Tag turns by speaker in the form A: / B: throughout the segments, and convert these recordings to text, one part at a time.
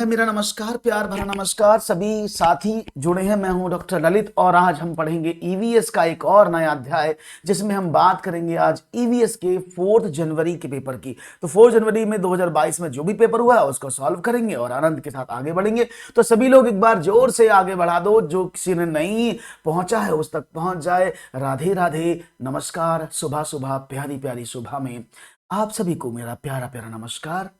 A: मेरा नमस्कार, प्यार भरा नमस्कार। सभी साथी जुड़े हैं। मैं हूं डॉक्टर ललित और आज हम पढ़ेंगे ईवीएस का एक और नया अध्याय, जिसमें हम बात करेंगे आज ईवीएस के 4 जनवरी के पेपर की। तो 4 जनवरी में 2022 में जो भी पेपर हुआ है उसको सॉल्व करेंगे और आनंद के साथ आगे बढ़ेंगे। तो सभी लोग एक बार जोर से आगे बढ़ा दो, जो किसी ने नहीं पहुंचा है उस तक पहुंच जाए। राधे राधे, नमस्कार। सुबह सुबह, प्यारी प्यारी सुबह में आप सभी को मेरा प्यारा प्यारा नमस्कार।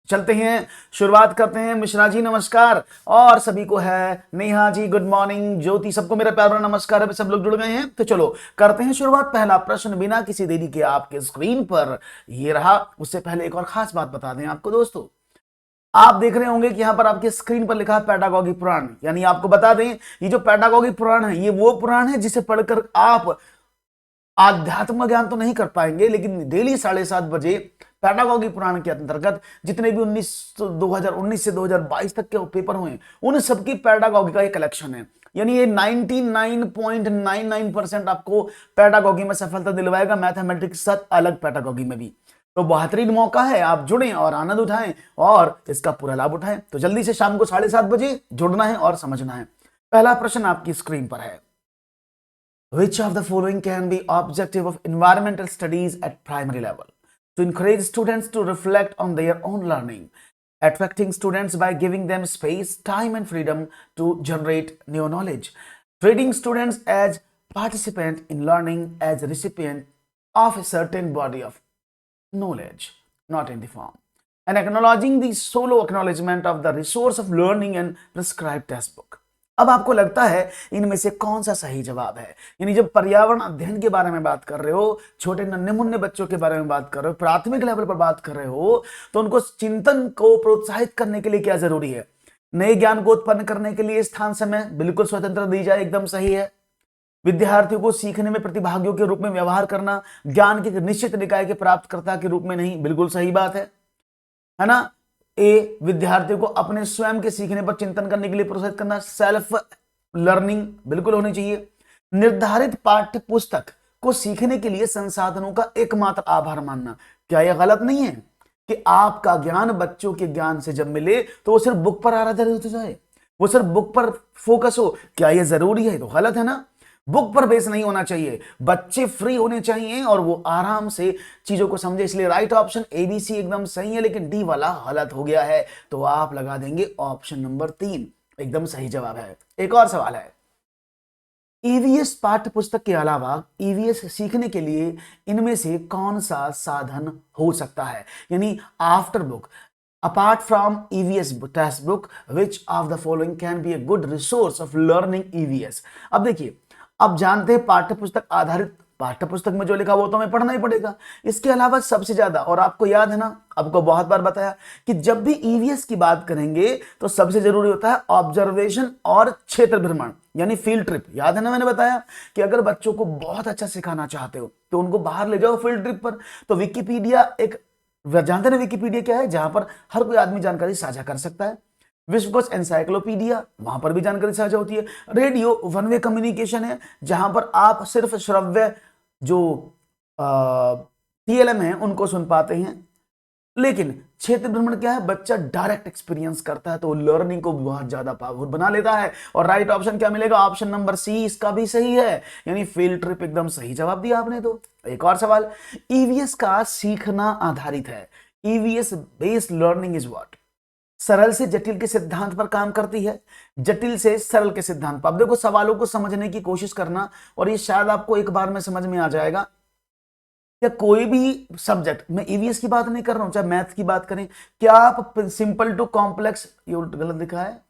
A: चलते हैं, शुरुआत करते हैं। मिश्रा जी नमस्कार, और सभी को है नेहा जी गुड मॉर्निंग, ज्योति, सबको मेरा प्यारा नमस्कार है। सब लोग जुड़ गए हैं तो चलो करते हैं शुरुआत। पहला प्रश्न बिना किसी देरी के आपके स्क्रीन पर ये रहा। उससे पहले एक और खास बात बता दें आपको दोस्तों, आप देख रहे होंगे कि यहां पर आपके स्क्रीन पर लिखा है पैडागॉगी पुराण। यानी आपको बता दें, ये जो पैडागॉगी पुराण है ये वो पुराण है जिसे पढ़कर आप आध्यात्म ज्ञान तो नहीं कर पाएंगे, लेकिन डेली 7:30 बजे पैडागॉगी पुराण के अंतर्गत जितने भी 2019 से 2022 तक के पेपर हुए उन सबकी पैडागॉगी का एक कलेक्शन है। यानी ये 99.99% आपको पैडागॉगी में सफलता दिलवाएगा, मैथमेटिक्स के साथ अलग पैडागॉगी में भी। तो बेहतरीन मौका है, आप जुड़ें और आनंद उठाएं और इसका पूरा लाभ उठाएं। तो जल्दी से शाम को 7:30 बजे जुड़ना है और समझना है। पहला प्रश्न आपकी स्क्रीन पर है, Which of the following can be objective of environmental studies at primary level? To encourage students to reflect on their own learning, attracting students by giving them space, time, and freedom to generate new knowledge, treating students as participant in learning as a recipient of a certain body of knowledge, not in the form, and acknowledging the solo acknowledgement of the resource of learning and prescribed textbook. अब आपको लगता है इनमें से कौन सा सही जवाब है? यानी जब पर्यावरण अध्ययन के बारे में बात कर रहे हो, छोटे नन्हे मुन्ने बच्चों के बारे में बात कर रहे हो, प्राथमिक लेवल पर बात कर रहे हो, तो उनको चिंतन को प्रोत्साहित करने के लिए क्या जरूरी है? नए ज्ञान को उत्पन्न करने के लिए स्थान समय बिल्कुल स्वतंत्र दी जाए, एकदम सही है। विद्यार्थियों को सीखने में प्रतिभागियों के रूप में व्यवहार करना, ज्ञान के निश्चित निकाय के प्राप्तकर्ता के रूप में नहीं, बिल्कुल सही बात है ना। ए, विद्यार्थियों को अपने स्वयं के सीखने पर चिंतन करने के लिए प्रोत्साहित करना, सेल्फ लर्निंग बिल्कुल होनी चाहिए। निर्धारित पाठ्य पुस्तक को सीखने के लिए संसाधनों का एकमात्र आभार मानना, क्या यह गलत नहीं है कि आपका ज्ञान बच्चों के ज्ञान से जब मिले तो वो सिर्फ बुक पर आधारित हो जाए, वो सिर्फ बुक पर फोकस हो? क्या यह जरूरी है? तो गलत है ना। बुक पर बेस नहीं होना चाहिए, बच्चे फ्री होने चाहिए और वो आराम से चीजों को समझे। इसलिए राइट ऑप्शन ABC एकदम सही है, लेकिन डी वाला गलत हो गया है। तो आप लगा देंगे ऑप्शन नंबर 3 एकदम सही जवाब है। एक और सवाल है, ईवीएस पाठ्य पुस्तक के अलावा ईवीएस सीखने के लिए इनमें से कौन सा साधन हो सकता है? यानी after book, apart from EVS textbook, which of the following can be a good resource of learning EVS? अब देखिए, अब जानते हैं पाठ्य पुस्तक आधारित, पाठ्य पुस्तक में जो लिखा वो तो हमें पढ़ना ही पड़ेगा। इसके अलावा सबसे ज्यादा, और आपको याद है ना, आपको बहुत बार बताया कि जब भी ईवीएस की बात करेंगे तो सबसे जरूरी होता है ऑब्जर्वेशन और क्षेत्र भ्रमण, यानी फील्ड ट्रिप। याद है ना, मैंने बताया कि अगर बच्चों को बहुत अच्छा सिखाना चाहते हो तो उनको बाहर ले जाओ फील्ड ट्रिप पर। तो विकिपीडिया एक, जानते हैं विकिपीडिया क्या है? जहां पर हर कोई आदमी जानकारी साझा कर सकता है। विश्वकोश एनसाइक्लोपीडिया, वहां पर भी जानकारी साझा होती है। रेडियो वन वे कम्युनिकेशन है, जहां पर आप सिर्फ श्रव्य जो TLM है उनको सुन पाते हैं। लेकिन क्षेत्र भ्रमण क्या है? बच्चा डायरेक्ट एक्सपीरियंस करता है तो लर्निंग को बहुत ज्यादा पावरफुल बना लेता है। और राइट ऑप्शन क्या मिलेगा? ऑप्शन नंबर सी, इसका भी सही है, यानी फील्ड ट्रिप एकदम सही जवाब दिया आपने। तो एक और सवाल, ईवीएस का सीखना आधारित है, EVS based learning is what? सरल से जटिल के सिद्धांत पर काम करती है, जटिल से सरल के सिद्धांत पर। अब देखो, सवालों को समझने की कोशिश करना, और ये शायद आपको एक बार में समझ में आ जाएगा। या कोई भी सब्जेक्ट, मैं ईवीएस की बात नहीं कर रहा हूं, चाहे मैथ की बात करें, क्या आप सिंपल टू कॉम्प्लेक्स, ये गलत लिखा है,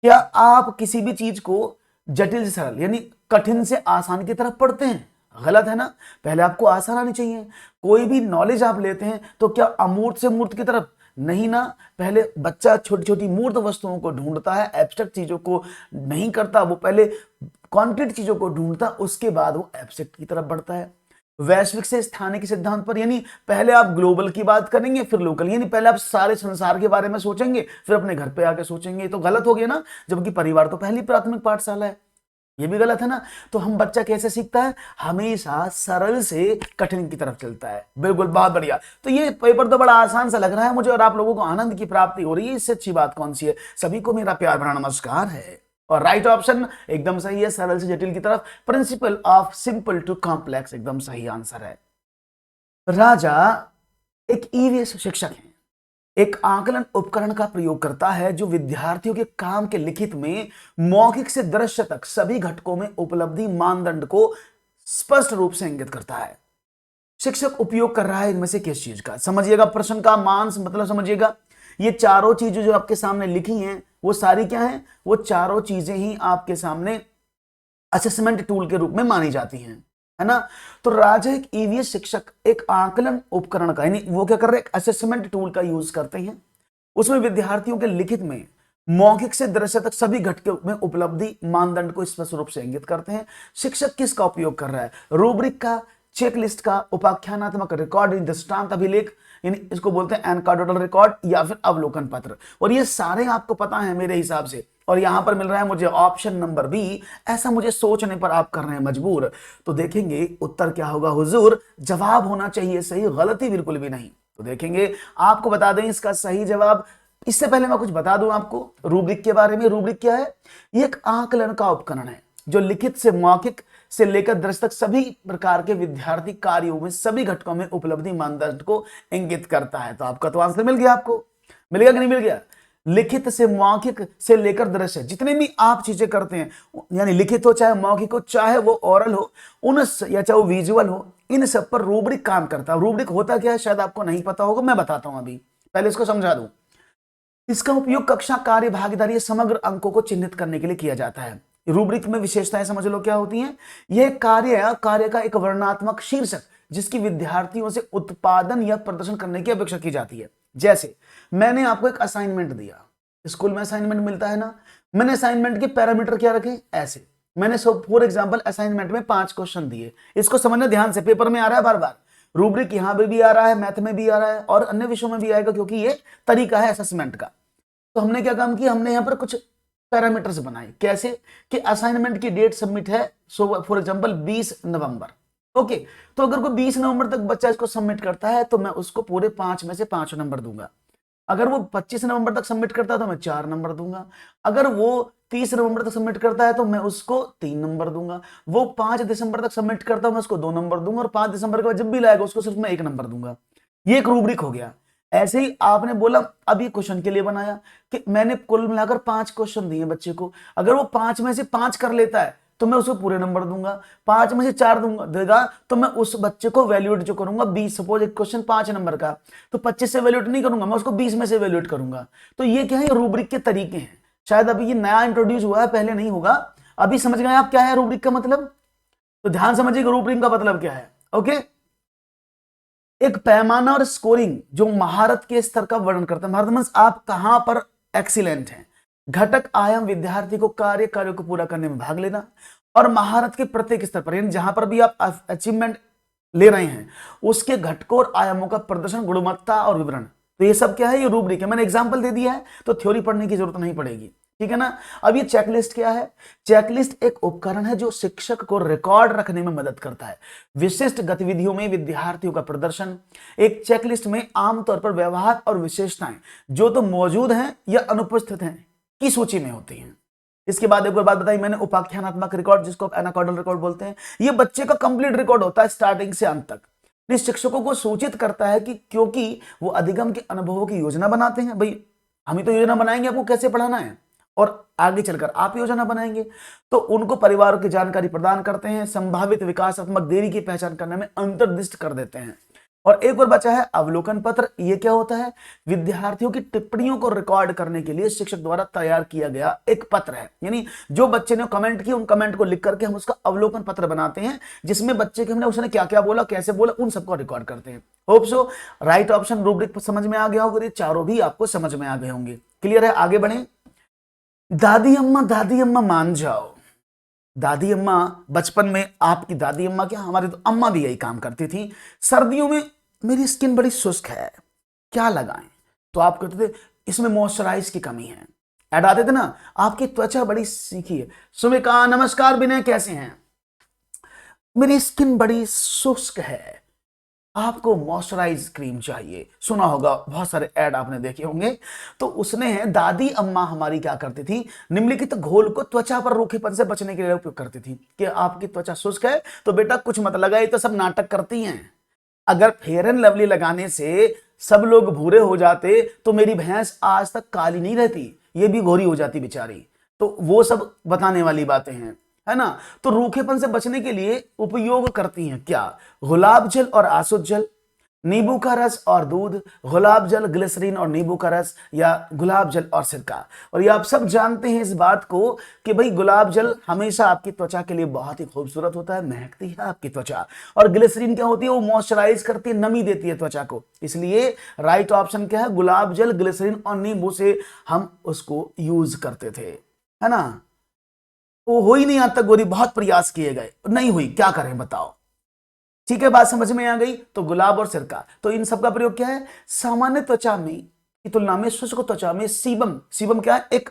A: क्या आप किसी भी चीज को जटिल से सरल यानी कठिन से आसान की तरफ पढ़ते हैं? गलत है ना। पहले आपको आसान आनी चाहिए। कोई भी नॉलेज आप लेते हैं तो क्या अमूर्त से मूर्त की तरफ? नहीं ना। पहले बच्चा छोटी छोटी मूर्त वस्तुओं को ढूंढता है, एब्स्ट्रैक्ट चीजों को नहीं करता, वो पहले कॉन्क्रीट चीजों को ढूंढता, उसके बाद वो एब्स्ट्रैक्ट की तरफ बढ़ता है। वैश्विक से स्थानीय के सिद्धांत पर, यानी पहले आप ग्लोबल की बात करेंगे फिर लोकल, यानी पहले आप सारे संसार के बारे में सोचेंगे फिर अपने घर पे आके सोचेंगे। तो गलत हो गया ना, जबकि परिवार तो पहली प्राथमिक पाठशाला है। ये भी गलत है ना। तो हम बच्चा कैसे सीखता है, हमेशा सरल से कठिन की तरफ चलता है। बिल्कुल, बहुत बढ़िया। तो ये पेपर तो बड़ा आसान सा लग रहा है मुझे, और आप लोगों को आनंद की प्राप्ति हो रही है, इससे अच्छी बात कौन सी है। सभी को मेरा प्यार भरा नमस्कार है। और राइट ऑप्शन एकदम सही है, सरल से जटिल की तरफ, principle of simple to complex एकदम सही आंसर है। राजा एक ईवीएस शिक्षक है, एक आकलन उपकरण का प्रयोग करता है जो विद्यार्थियों के काम के लिखित में मौखिक से दृश्य तक सभी घटकों में उपलब्धि मानदंड को स्पष्ट रूप से इंगित करता है। शिक्षक उपयोग कर रहा है इनमें से किस चीज का, समझिएगा प्रश्न का मांस मतलब समझिएगा। ये चारों चीजें जो आपके सामने लिखी हैं वो सारी क्या हैं, वो चारों चीजें ही आपके सामने असेसमेंट टूल के रूप में मानी जाती हैं, है ना। तो राजा एक ईवीएस शिक्षक एक आकलन उपकरण का, यानी वो क्या कर रहे हैं, एक असेसमेंट टूल का यूज करते हैं। उसमें विद्यार्थियों के लिखित में मौखिक से दृश्य तक सभी घटकों में उपलब्धि मानदंड को स्पष्ट रूप से इंगित करते हैं। शिक्षक किसका उपयोग कर रहा है, रूब्रिक का, चेकलिस्ट का, उपाख्यानात्मक रिकॉर्ड, दृष्टांत अभिलेख, यानी इसको बोलते हैं एनकॉडोडल रिकॉर्ड, या फिर अवलोकन पत्र। और ये सारे आपको पता है मेरे हिसाब से। और यहां पर मिल रहा है मुझे ऑप्शन नंबर बी, ऐसा मुझे सोचने पर आप कर रहे हैं मजबूर। तो देखेंगे उत्तर क्या होगा हुजूर, जवाब होना चाहिए सही, गलती बिल्कुल भी नहीं। तो देखेंगे, आपको बता दें इसका सही जवाब। इससे पहले मैं कुछ बता दूं आपको रूब्रिक के बारे में। रूब्रिक क्या है, ये एक आकलन का उपकरण है जो लिखित से मौखिक से लेकर दृश्य तक सभी प्रकार के विद्यार्थी कार्यों में सभी घटकों में उपलब्धि मानदंड को इंगित करता है। तो आपका तो आंसर मिल गया, आपको मिल गया कि नहीं मिल गया। लिखित से मौखिक से लेकर दृश्य, जितने भी आप चीजें करते हैं, यानी लिखित हो चाहे मौखिक हो, चाहे वो ओरल हो, उन या चाहे वो विजुअल हो, इन सब पर रूब्रिक काम करता है। रूब्रिक होता क्या है शायद आपको नहीं पता होगा, मैं बताता हूं अभी, पहले इसको समझा दूं। इसका उपयोग कक्षा कार्य भागीदारी समग्र अंकों को चिन्हित करने के लिए किया जाता है। रूब्रिक में विशेषताएं समझ लो क्या होती हैं। यह कार्य का एक वर्णनात्मक शीर्षक जिसकी विद्यार्थियों से उत्पादन या प्रदर्शन करने की अपेक्षा की जाती है। जैसे मैंने आपको एक असाइनमेंट दिया, स्कूल में असाइनमेंट मिलता है ना, मैंने असाइनमेंट के पैरामीटर क्या रखे ऐसे, मैंने फॉर एग्जांपल असाइनमेंट में 5 क्वेश्चन दिए। इसको समझना ध्यान से, पेपर में आ रहा है बार बार, रूब्रिक यहां पे भी आ रहा है, मैथ में भी आ रहा है और अन्य विषयों में भी आएगा, क्योंकि ये तरीका है असेसमेंट का। तो हमने क्या काम किया, हमने यहां पर कुछ पैरामीटर्स बनाए। कैसे कि असाइनमेंट की डेट सबमिट है so for example 20 November. Okay, तो अगर कोई 20 नवंबर तक बच्चा इसको सबमिट करता है तो मैं उसको पूरे 5 में से 5 नंबर दूंगा। अगर वो 25 नवंबर तक सबमिट करता है तो मैं 4 नंबर दूंगा। अगर वो 30 नवंबर तक सबमिट करता है तो मैं उसको 3 नंबर दूंगा। वो 5 दिसंबर तक सबमिट करता है मैं उसको 2 नंबर दूंगा, और 5 दिसंबर के बाद जब भी लाएगा उसको सिर्फ मैं 1 नंबर दूंगा। ये एक रूब्रिक हो गया। ऐसे ही आपने बोला, अब ये क्वेश्चन के लिए बनाया कि मैंने कुल मिलाकर 5 क्वेश्चन दिए बच्चे को, अगर वो 5 में से 5 कर लेता है तो मैं उसको पूरे नंबर दूंगा। 5 में से 4 दूंगा देगा तो मैं उस बच्चे को वैल्यूएट जो करूंगा 20, सपोज एक क्वेश्चन 5 नंबर का, तो 25 से वैल्यूएट नहीं करूंगा, मैं उसको 20 में से वैल्यूएट करूंगा। तो ये क्या है, रूब्रिक के तरीके हैं। शायद अभी ये नया इंट्रोड्यूस हुआ है, पहले नहीं होगा। अभी समझ गए आप क्या है रूब्रिक का मतलब, तो ध्यान समझिएगा रूब्रिक का मतलब क्या है। ओके, एक पैमाना और स्कोरिंग जो महारत के स्तर का वर्णन करता है। महारत आप कहां पर एक्सीलेंट हैं। घटक आयाम विद्यार्थी को कार्य को पूरा करने में भाग लेना, और महारत के प्रत्येक स्तर पर, यानी जहां पर भी आप अचीवमेंट ले रहे हैं उसके घटकों और आयामों का प्रदर्शन, गुणवत्ता और विवरण। तो ये सब क्या है, ये रूब्रिक है। मैंने एग्जाम्पल दे दिया है तो थ्योरी पढ़ने की जरूरत नहीं पड़ेगी, ठीक है ना। अब ये चेकलिस्ट क्या है, चेकलिस्ट एक उपकरण है जो शिक्षक को रिकॉर्ड रखने में मदद करता है। विशिष्ट गतिविधियों में विद्यार्थियों का प्रदर्शन। एक चेकलिस्ट में आमतौर पर व्यवहार और विशेषताएं जो तो मौजूद हैं या अनुपस्थित हैं की सूची में होती हैं। इसके बाद एक और बात बताई मैंने, उपाख्यानात्मक रिकॉर्ड जिसको एनाकॉर्डल रिकॉर्ड बोलते हैं, ये बच्चे का कंप्लीट रिकॉर्ड होता है स्टार्टिंग से अंत तक। इस शिक्षकों को सूचित करता है कि क्योंकि वो अधिगम के अनुभवों की योजना बनाते हैं। भाई हम ही तो योजना बनाएंगे आपको कैसे पढ़ाना है, और आगे चलकर आप योजना बनाएंगे, तो उनको परिवारों की जानकारी प्रदान करते हैं, संभावित विकासात्मक देरी की पहचान करने में अंतर्दृष्ट कर देते हैं। और एक और बचा है अवलोकन पत्र। ये क्या होता है, विद्यार्थियों की टिप्पणियों को रिकॉर्ड करने के लिए शिक्षक द्वारा तैयार किया गया एक पत्र है। यानी जो बच्चे ने कमेंट किए उन कमेंट को लिख करके हम उसका अवलोकन पत्र बनाते हैं, जिसमें बच्चे के हमने उसने क्या क्या बोला, कैसे बोला, उन सबको रिकॉर्ड करते हैं। Hope so right option rubric समझ में आ गया होगा, ये चारों भी आपको समझ में आ गए होंगे। क्लियर है, आगे बढ़े। दादी अम्मा मान जाओ। दादी अम्मा, बचपन में आपकी दादी अम्मा क्या, हमारी तो अम्मा भी यही काम करती थी। सर्दियों में मेरी स्किन बड़ी शुष्क है, क्या लगाएं, तो आप कहते थे इसमें मॉइस्चराइज की कमी है, ऐड आते थे ना, आपकी त्वचा बड़ी सीखी है। सुमिका नमस्कार, विनय कैसे हैं? मेरी स्किन बड़ी शुष्क है, आपको मॉइस्चराइज क्रीम चाहिए। सुना होगा, बहुत सारे ऐड आपने देखे होंगे। तो उसने है, दादी अम्मा हमारी क्या करती थी, निम्नलिखित घोल को त्वचा पर रूखेपन से बचने के लिए उपयोग करती थी। कि आपकी त्वचा शुष्क है तो बेटा कुछ मत लगाए, तो सब नाटक करती हैं। अगर फेयर एंड लवली लगाने से सब लोग भूरे हो जाते तो मेरी भैंस आज तक काली नहीं रहती, ये भी गोरी हो जाती बेचारी। तो वो सब बताने वाली बातें हैं, है ना। तो रूखेपन से बचने के लिए उपयोग करती हैं क्या, गुलाब जल और आसुत जल, नींबू का रस और दूध, गुलाब जल, ग्लिसरीन और नींबू का रस, या गुलाब जल और सिरका। और ये आप सब जानते हैं इस बात को कि भाई गुलाब जल हमेशा आपकी त्वचा के लिए बहुत ही खूबसूरत होता है, महकती है आपकी त्वचा। और ग्लिसरीन क्या होती है, वो मॉइस्चराइज करती है, नमी देती है त्वचा को। इसलिए राइट ऑप्शन क्या है, गुलाब जल, ग्लिसरीन और नींबू से हम उसको यूज करते थे, है ना। वो हो ही नहीं आज तक गोरी, बहुत प्रयास किए गए, नहीं हुई, क्या करें बताओ। ठीक है, बात समझ में आ गई। तो गुलाब और सिरका, तो इन सब का प्रयोग क्या है, सामान्य त्वचा में की तुलना में शुष्क त्वचा में सीबम, सीबम क्या है, एक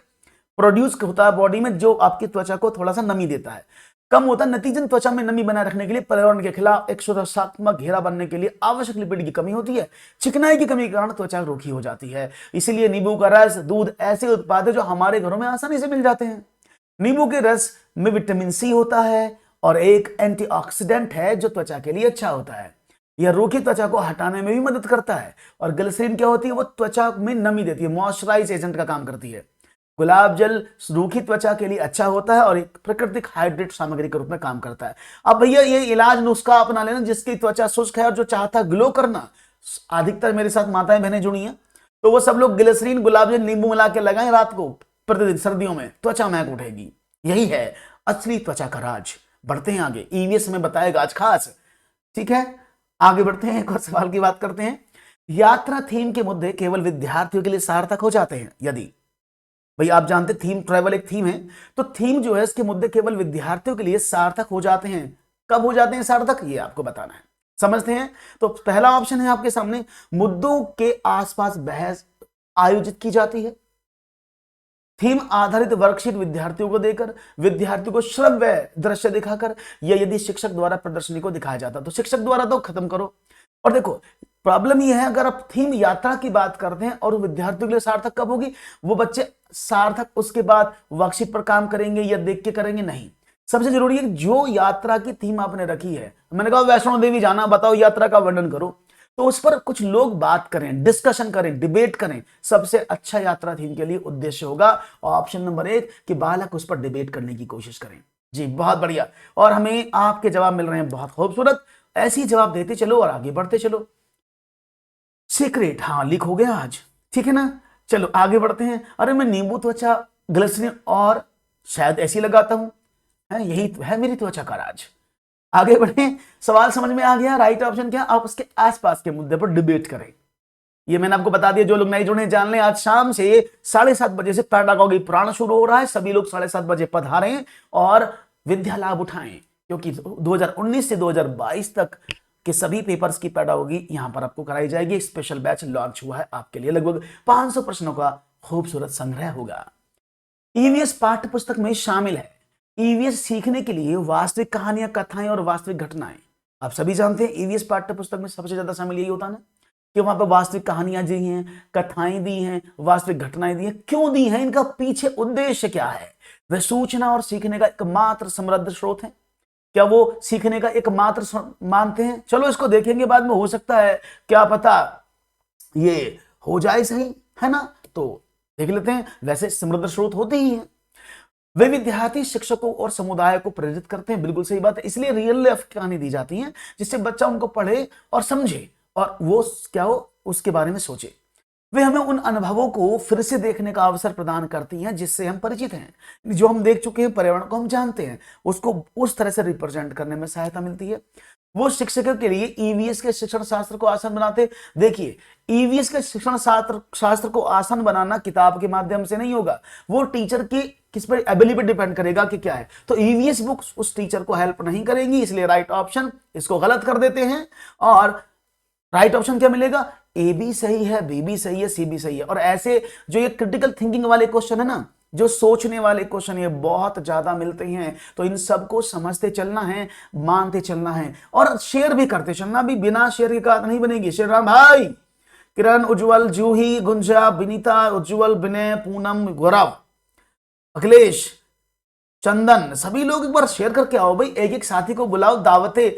A: प्रोड्यूस होता है बॉडी में जो आपकी त्वचा को थोड़ा सा नमी देता है, कम होता है। नतीजन त्वचा में नमी बनाए रखने के लिए पर्यावरण के खिलाफ एक सुरक्षात्मक घेरा बनने के लिए आवश्यक लिपिड की कमी होती है। चिकनाई की कमी के कारण त्वचा रूखी हो जाती है। इसीलिए नींबू का रस, दूध ऐसे उत्पाद है जो हमारे घरों में आसानी से मिल जाते हैं। नींबू के रस में विटामिन सी होता है और एक एंटीऑक्सीडेंट है जो त्वचा के लिए अच्छा होता है। यह रूखी त्वचा को हटाने में भी मदद करता है। और ग्लिसरीन क्या होती है, वो त्वचा में नमी देती है, मॉइस्चराइज एजेंट का काम करती है। गुलाब जल रूखी त्वचा के लिए अच्छा होता है और एक प्राकृतिक हाइड्रेट सामग्री के रूप में काम करता है। अब भैया ये इलाज नुस्खा अपना लेना, जिसकी त्वचा शुष्क है और जो चाहता है ग्लो करना, अधिकतर मेरे साथ माताएं बहनें जुड़ी हैं, तो वो सब लोग ग्लिसरीन गुलाब जल नींबू मिला के लगाएं रात को प्रतिदिन, सर्दियों में त्वचा महक उठेगी। यही है असली त्वचा का राज। बढ़ते हैं आगे, ईवीएस में बताएगा आज खास। ठीक है, आगे बढ़ते हैं, एक और सवाल की बात करते हैं। यात्रा थीम के मुद्दे केवल विद्यार्थियों के लिए सार्थक हो जाते हैं यदि, भाई आप जानते थीम ट्रैवल एक थीम है, तो थीम जो है इसके मुद्दे केवल विद्यार्थियों के लिए सार्थक हो जाते हैं। कब हो जाते हैं सार्थक, ये आपको बताना है, समझते हैं। तो पहला ऑप्शन है आपके सामने, मुद्दों के आसपास बहस आयोजित की जाती है, थीम आधारित वर्कशीट विद्यार्थियों को देकर, विद्यार्थियों को श्रव्य दृश्य दिखाकर, या यदि शिक्षक द्वारा प्रदर्शनी को दिखाया जाता तो शिक्षक द्वारा तो खत्म करो। और देखो प्रॉब्लम यह है, अगर आप थीम यात्रा की बात करते हैं और विद्यार्थियों के लिए सार्थक कब होगी, वो बच्चे सार्थक उसके बाद वर्कशीट पर काम करेंगे या देख के करेंगे, नहीं। सबसे जरूरी है जो यात्रा की थीम आपने रखी है, मैंने कहा वैष्णो देवी जाना, बताओ यात्रा का वर्णन करो, तो उस पर कुछ लोग बात करें, डिस्कशन करें, डिबेट करें। सबसे अच्छा यात्रा थीम के लिए उद्देश्य होगा ऑप्शन नंबर 1 कि बालक उस पर डिबेट करने की कोशिश करें। जी बहुत बढ़िया, और हमें आपके जवाब मिल रहे हैं बहुत खूबसूरत, ऐसे ही जवाब देते चलो और आगे बढ़ते चलो। सीक्रेट हाँ लीक हो गया आज, ठीक है ना। चलो आगे बढ़ते हैं। अरे मैं नींबू त्वचा, ग्लिसरीन और शायद ऐसी लगाता हूं, है यही है मेरी त्वचा का राज। आगे बढ़े, सवाल समझ में आ गया। राइट ऑप्शन क्या, आप उसके आसपास के मुद्दे पर डिबेट करें। ये मैंने आपको बता दिया, जो लोग नए जुड़े जान लें, आज शाम से 7:30 बजे से पैडागॉजी प्राण शुरू हो रहा है। सभी लोग 7:30 बजे पधारें और विद्या लाभ उठाएं, क्योंकि 2019 से 2022 तक के सभी पेपर्स की पैडागॉजी यहां पर आपको कराई जाएगी। स्पेशल बैच लॉन्च हुआ है आपके लिए, लगभग 500 प्रश्नों का खूबसूरत संग्रह होगा। ईवीएस पाठ्य पुस्तक में शामिल है। ईवीएस सीखने के लिए वास्तविक कहानियां, कथाएं और वास्तविक घटनाएं, आप सभी जानते हैं ईवीएस पाठ्य पुस्तक में सबसे ज्यादा शामिल यही होता है ना, कि वहां पर वास्तविक कहानियां दी हैं, कथाएं दी हैं, वास्तविक घटनाएं दी हैं। क्यों दी हैं, इनका पीछे उद्देश्य क्या है। वह सूचना और सीखने का एकमात्र समृद्ध स्रोत है, क्या वो सीखने का एकमात्र मानते हैं। चलो इसको देखेंगे बाद में, हो सकता है क्या पता ये हो जाए सही, है ना। तो देख लेते हैं, वैसे समृद्ध स्रोत होते ही हैं। वे विद्यार्थी शिक्षकों और समुदाय को प्रेरित करते हैं, बिल्कुल सही बात है। इसलिए रियल लाइफ कहानी दी जाती है जिससे बच्चा उनको पढ़े और समझे और वो क्या हो उसके बारे में सोचे। वे हमें उन अनुभवों को फिर से देखने का अवसर प्रदान करती हैं जिससे हम परिचित हैं, जो हम देख चुके हैं, पर्यावरण को हम जानते हैं, उसको उस तरह से रिप्रेजेंट करने में सहायता मिलती है। वो शिक्षकों के लिए ईवीएस के शिक्षण शास्त्र को आसान बनाते। देखिए ईवीएस के शिक्षण शास्त्र को आसान बनाना किताब के माध्यम से नहीं होगा, वो टीचर की किस पर एबिलिटी पर डिपेंड करेगा कि क्या है। तो ईवीएस बुक्स उस टीचर को हेल्प नहीं करेंगी, इसलिए राइट ऑप्शन इसको गलत कर देते हैं। और राइट ऑप्शन क्या मिलेगा? ए भी सही है, बी भी सही है, सी भी सही है। और ऐसे जो ये क्रिटिकल थिंकिंग वाले क्वेश्चन है ना, जो सोचने वाले क्वेश्चन ये बहुत ज्यादा मिलते हैं, तो इन सबको समझते चलना है, मानते चलना है और शेयर भी करते चलना। भी बिना शेयर की बात नहीं बनेगी। श्री राम भाई, किरण, उज्जवल, जूही, गुंजा, विनीता, उज्जवल, विनय, पूनम, गौरव, अखिलेश, चंदन, सभी लोग एक बार शेयर करके आओ भाई। एक एक साथी को बुलाओ, दावते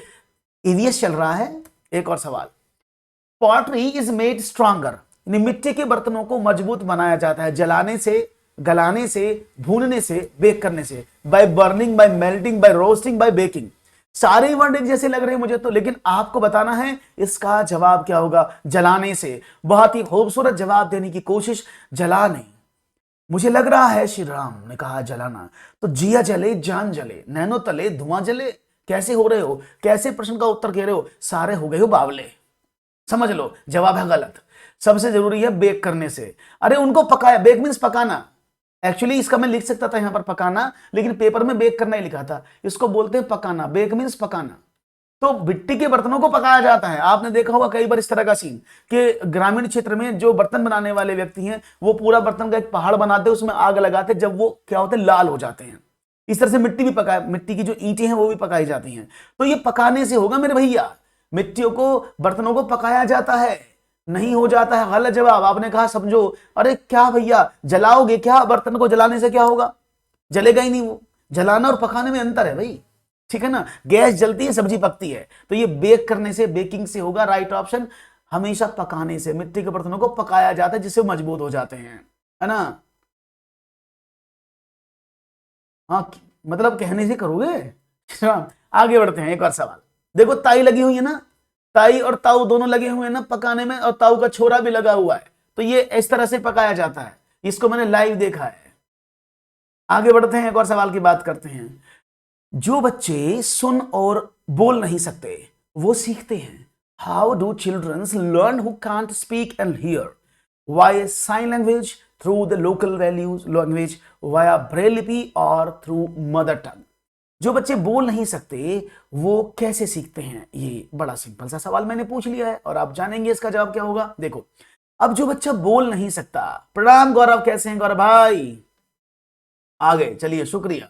A: ईवीएस चल रहा है। एक और सवाल, पॉटरी इज मेड स्ट्रॉन्गर, मिट्टी के बर्तनों को मजबूत बनाया जाता है जलाने से, गलाने से, भूनने से, बेक करने से। By burning, by melting, by roasting, by baking. सारे वर्ड एक जैसे लग रहे हैं मुझे तो, लेकिन आपको बताना है इसका जवाब क्या होगा। जलाने से। बहुत ही खूबसूरत जवाब देने की कोशिश। जलाने, मुझे लग रहा है श्री राम ने कहा जलाना, तो जिया जले, जान जले, नैनो तले, धुआं जले। कैसे हो रहे हो, कैसे प्रश्न का उत्तर कह रहे हो, सारे हो गए हो बावले। समझ लो जवाब है गलत। सबसे जरूरी है बेक करने से। अरे उनको पकाया, बेक मीन्स पकाना। एक्चुअली इसका मैं लिख सकता था यहां पर पकाना, लेकिन पेपर में बेक करना ही लिखा था। इसको बोलते हैं पकाना, बेक मीन्स पकाना। तो मिट्टी के बर्तनों को पकाया जाता है। आपने देखा होगा कई बार इस तरह का सीन कि ग्रामीण क्षेत्र में जो बर्तन बनाने वाले व्यक्ति हैं वो पूरा बर्तन का एक पहाड़ बनाते, उसमें आग लगाते, जब वो क्या होते हैं, लाल हो जाते हैं। इस तरह से मिट्टी भी पकाए, मिट्टी की जो ईंटें हैं वो भी पकाई जाती हैं। तो ये पकाने से होगा मेरे भैया। मिट्टियों को, बर्तनों को पकाया जाता है, नहीं हो जाता है। गलत जवाब। आपने कहा समझो। अरे क्या भैया, जलाओगे क्या? बर्तन को जलाने से क्या होगा? जलेगा ही नहीं वो। जलाना और पकाने में अंतर है भाई, ठीक है ना। गैस जलती है, सब्जी पकती है। तो ये बेक करने से, बेकिंग से होगा राइट ऑप्शन। हमेशा पकाने से, मिट्टी के बर्तनों को पकाया जाता है जिससे मजबूत हो जाते हैं, है ना। हाँ, मतलब कहने से करोगे। आगे बढ़ते हैं। एक और सवाल देखो, ताई लगी हुई है ना, ताई और ताऊ दोनों लगे हुए हैं ना पकाने में, और ताऊ का छोरा भी लगा हुआ है। तो ये इस तरह से पकाया जाता है। इसको मैंने लाइव देखा है। आगे बढ़ते हैं, एक और सवाल की बात करते हैं। जो बच्चे सुन और बोल नहीं सकते वो सीखते हैं। How do childrens learn who can't speak and hear? By sign language, through the local values language, via Braille लिपि और थ्रू मदर टंग? जो बच्चे बोल नहीं सकते वो कैसे सीखते हैं? ये बड़ा सिंपल सा सवाल मैंने पूछ लिया है और आप जानेंगे इसका जवाब क्या होगा। देखो, अब जो बच्चा बोल नहीं सकता, प्रणाम गौरव, कैसे हैं गौरव भाई? आगे चलिए, शुक्रिया।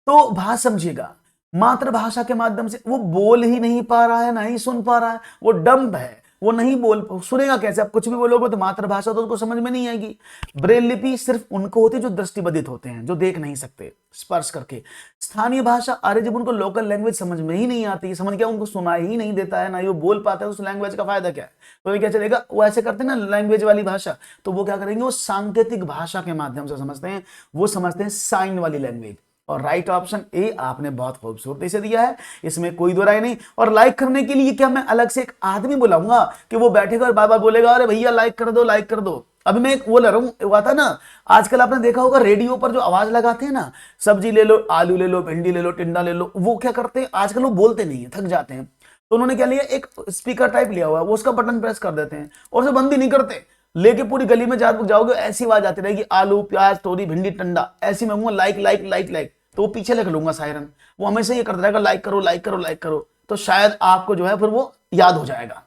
A: तो बात समझिएगा, मातृभाषा के माध्यम से वो बोल ही नहीं पा रहा है, नहीं सुन पा रहा है, वो डम्ब है, वो नहीं बोल, सुनेगा कैसे? आप कुछ भी बोलोगे तो मातृभाषा तो उसको समझ में नहीं आएगी। ब्रेल लिपि सिर्फ उनको होती है जो दृष्टिबाधित होते हैं, जो देख नहीं सकते स्पर्श करके। स्थानीय भाषा, अरे जब उनको लोकल लैंग्वेज समझ में ही नहीं आती, समझ क्या, उनको सुनाई ही नहीं देता है, ना ही वो बोल पाता है, उस लैंग्वेज का फायदा क्या है? तो ये क्या चलेगा? वो ऐसे करते हैं ना लैंग्वेज वाली भाषा, तो वो क्या करेंगे, वो सांकेतिक भाषा के माध्यम से समझते हैं, वो समझते हैं साइन वाली लैंग्वेज। और राइट ऑप्शन ए आपने बहुत खूबसूरती से दिया है, इसमें कोई दो राय नहीं। और लाइक करने के लिए क्या मैं अलग से एक आदमी बुलाऊंगा कि वो बैठेगा और बार बार बोलेगा अरे भैया लाइक कर दो, लाइक कर दो? अभी मैं एक वो ले रहा हूं, हुआ था ना आजकल, आपने देखा होगा रेडियो पर जो आवाज लगाते हैं ना, सब्जी ले लो, आलू ले लो, भिंडी ले लो, टिंडा ले लो, वो क्या करते हैं आजकल, वो बोलते नहीं है, थक जाते हैं। तो उन्होंने क्या लिया, एक स्पीकर टाइप लिया हुआ है, वो उसका बटन प्रेस कर देते हैं और उसे बंद ही नहीं करते। लेके पूरी गली में जाओगे ऐसी आवाज आती रहेगी, आलू, प्याज, तोरी, भिंडी, टंडा, ऐसी मैं कहूंगा लाइक लाइक लाइक लाइक, तो वो पीछे लग लूंगा सायरन, वो हमेशा ये करता रहेगा लाइक करो, लाइक करो, लाइक करो। तो शायद आपको जो है फिर वो याद हो जाएगा,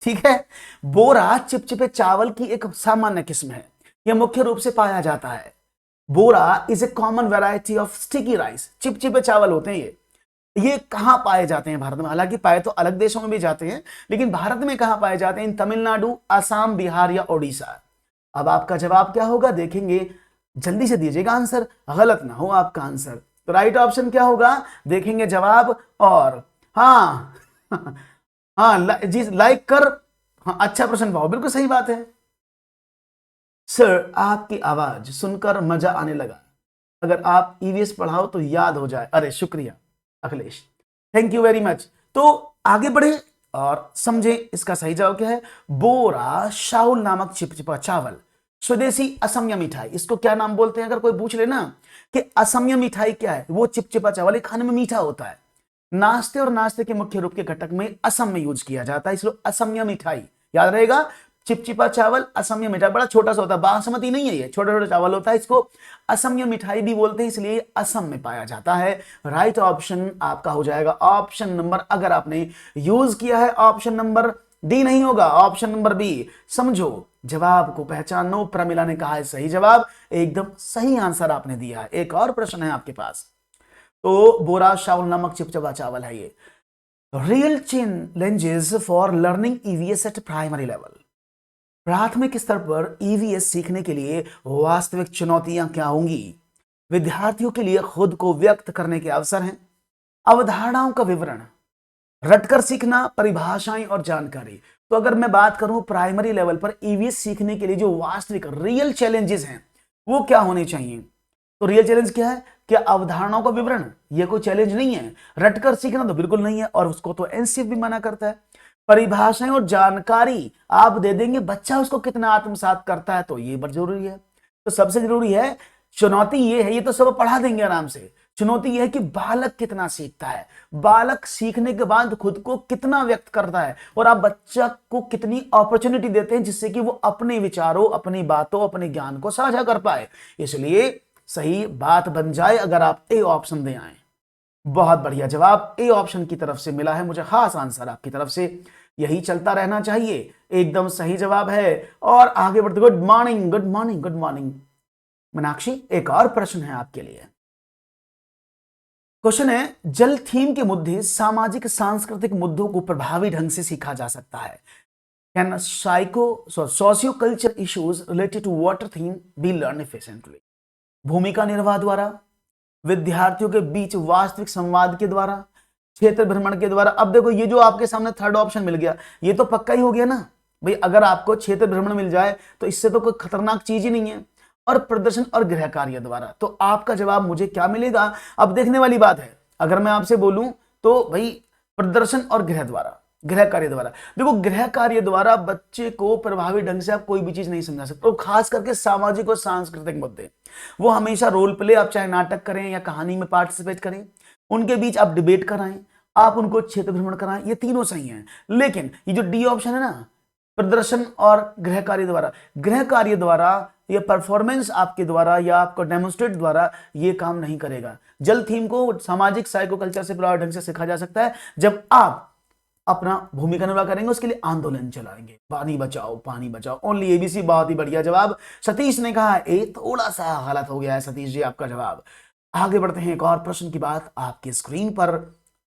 A: ठीक है। बोरा चिपचिपे चावल की एक सामान्य किस्म है, यह मुख्य रूप से पाया जाता है। Bora is a common variety of sticky rice. चिपचिपे चावल होते हैं ये कहां पाए जाते हैं भारत में? हालांकि पाए तो अलग देशों में भी जाते हैं, लेकिन भारत में कहां पाए जाते हैं? इन तमिलनाडु, असम, बिहार या ओडिशा। अब आपका जवाब क्या होगा देखेंगे, जल्दी से दीजिएगा आंसर, गलत ना हो आपका आंसर। तो राइट ऑप्शन क्या होगा देखेंगे जवाब। और हाँ हाँ जी, लाइक कर, हाँ अच्छा प्रश्न भाव, बिल्कुल सही बात है सर। आपकी आवाज सुनकर मजा आने लगा, अगर आप ईवीएस पढ़ाओ तो याद हो जाए। अरे शुक्रिया Akhilesh, thank you very much. तो आगे बढ़े और समझे इसका सही जवाब क्या है। बोरा शाउल नामक चिपचिपा चावल, स्वदेशी असमिया मिठाई, इसको क्या नाम बोलते हैं? अगर कोई पूछ ले ना कि असमिया मिठाई क्या है, वो चिपचिपा चावल, खाने में मीठा होता है। नाश्ते और नाश्ते के मुख्य रूप के घटक में असम में यूज किया जाता है, इसलिए असमिया मिठाई याद रहेगा। चिपचिपा चावल, असमिया मिठाई, बड़ा छोटा सा होता है, बासमती नहीं है ये, छोटा छोटा चावल होता है, इसको असमिया मिठाई भी बोलते हैं, इसलिए असम में पाया जाता है। राइट ऑप्शन आपका हो जाएगा ऑप्शन नंबर, अगर आपने यूज किया है ऑप्शन नंबर डी नहीं होगा, ऑप्शन नंबर बी। समझो, जवाब को पहचानो। प्रमिला ने कहा है सही जवाब, एकदम सही आंसर आपने दिया है। एक और प्रश्न है आपके पास। तो बोराश चावल नामक चिपचिपा चावल है ये। Real challenges for learning EVS eight primary level. प्राथमिक स्तर पर ईवीएस सीखने के लिए वास्तविक चुनौतियां क्या होंगी? विद्यार्थियों के लिए खुद को व्यक्त करने के अवसर हैं, अवधारणाओं का विवरण, रटकर सीखना, परिभाषाएं और जानकारी। तो अगर मैं बात करूं प्राइमरी लेवल पर ईवीएस सीखने के लिए जो वास्तविक रियल चैलेंजेस हैं वो क्या होने चाहिए? तो रियल चैलेंज क्या है? क्या अवधारणाओं का विवरण, ये कोई चैलेंज नहीं है। रटकर सीखना तो बिल्कुल नहीं है, और उसको तो एनसीएफ भी मना करता है। परिभाषाएं और जानकारी आप दे देंगे, बच्चा उसको कितना आत्मसात करता है, तो ये बहुत जरूरी है। तो सबसे जरूरी है, चुनौती ये है, ये तो सब पढ़ा देंगे आराम से। चुनौती यह है कि बालक कितना सीखता है, बालक सीखने के बाद खुद को कितना व्यक्त करता है, और आप बच्चा को कितनी अपॉर्चुनिटी देते हैं जिससे कि वो अपने विचारों, अपनी बातों, अपने ज्ञान को साझा कर पाए। इसलिए सही बात बन जाए अगर आप ए ऑप्शन दे आए। बहुत बढ़िया जवाब ए ऑप्शन की तरफ से मिला है मुझे, खास आंसर आपकी तरफ से। यही चलता रहना चाहिए, एकदम सही जवाब है। और आगे बढ़ते, good morning, good morning, good morning Meenakshi. एक और प्रश्न है आपके लिए। क्वेश्चन है, जल थीम के मुद्दे सामाजिक सांस्कृतिक मुद्दों को प्रभावी ढंग से सीखा जा सकता है। Can socio culture issues related to water theme be learn efficiently? भूमिका निर्वाह द्वारा, विद्यार्थियों के बीच वास्तविक संवाद के द्वारा, क्षेत्र भ्रमण के द्वारा। अब देखो, ये जो आपके सामने थर्ड ऑप्शन मिल गया, ये तो पक्का ही हो गया ना भाई। अगर आपको क्षेत्र भ्रमण मिल जाए तो इससे तो कोई खतरनाक चीज ही नहीं है। और प्रदर्शन और गृह कार्य द्वारा, तो आपका जवाब मुझे क्या मिलेगा? अब देखने वाली बात है, अगर मैं आपसे बोलूं तो भाई प्रदर्शन और गृह द्वारा, गृह कार्य द्वारा। देखो, गृह कार्य द्वारा बच्चे को प्रभावी ढंग से आप कोई भी चीज नहीं समझा सकते, तो खास करके सामाजिक और सांस्कृतिक मुद्दे। वो हमेशा रोल प्ले, आप चाहे नाटक करें या कहानी में पार्टिसिपेट करें, उनके बीच आप डिबेट कराएं, आप उनको क्षेत्र भ्रमण कराएं, ये तीनों सही हैं। लेकिन ये जो डी ऑप्शन है ना, प्रदर्शन और गृह कार्य द्वारा, गृह कार्य द्वारा या परफॉर्मेंस आपके द्वारा या आपको डेमोन्स्ट्रेट द्वारा ये काम नहीं करेगा। जल थीम को सामाजिक साइको कल्चर से प्रभावी ढंग से सीखा जा सकता है जब आप अपना भूमिका निर्वाह करेंगे, उसके लिए आंदोलन चलाएंगे, पानी बचाओ, पानी बचाओ। Only ABC. बहुत ही बढ़िया जवाब सतीश ने कहा। ए थोड़ा सा गलत हो गया है सतीश जी आपका जवाब। आगे बढ़ते हैं एक और प्रश्न की बात आपकी स्क्रीन पर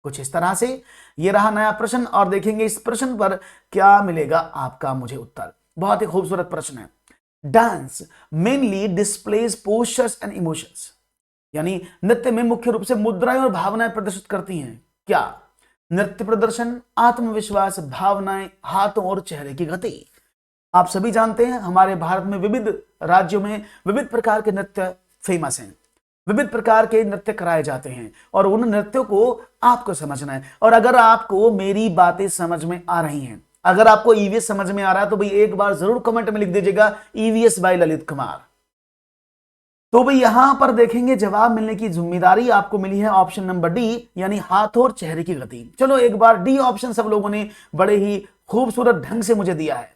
A: कुछ इस तरह से। ये रहा नया प्रश्न, और देखेंगे इस प्रश्न पर क्या मिलेगा आपका मुझे उत्तर। बहुत ही खूबसूरत प्रश्न है। Dance mainly displays postures and emotions, यानी नृत्य में मुख्य रूप से मुद्राएं और भावनाएं प्रदर्शित करती हैं। क्या नृत्य प्रदर्शन, आत्मविश्वास, भावनाएं, हाथों और चेहरे की गति? आप सभी जानते हैं हमारे भारत में विविध राज्यों में विविध प्रकार के नृत्य फेमस हैं, विविध प्रकार के नृत्य कराए जाते हैं, और उन नृत्यों को आपको समझना है। और अगर आपको मेरी बातें समझ में आ रही हैं, अगर आपको ईवीएस समझ में आ रहा है, तो भाई एक बार जरूर कमेंट में लिख दीजिएगा ईवीएस बाय ललित कुमार। तो भाई यहां पर देखेंगे जवाब मिलने की जिम्मेदारी आपको मिली है ऑप्शन नंबर डी, यानी हाथों और चेहरे की गति। चलो एक बार डी ऑप्शन सब लोगों ने बड़े ही खूबसूरत ढंग से मुझे दिया है,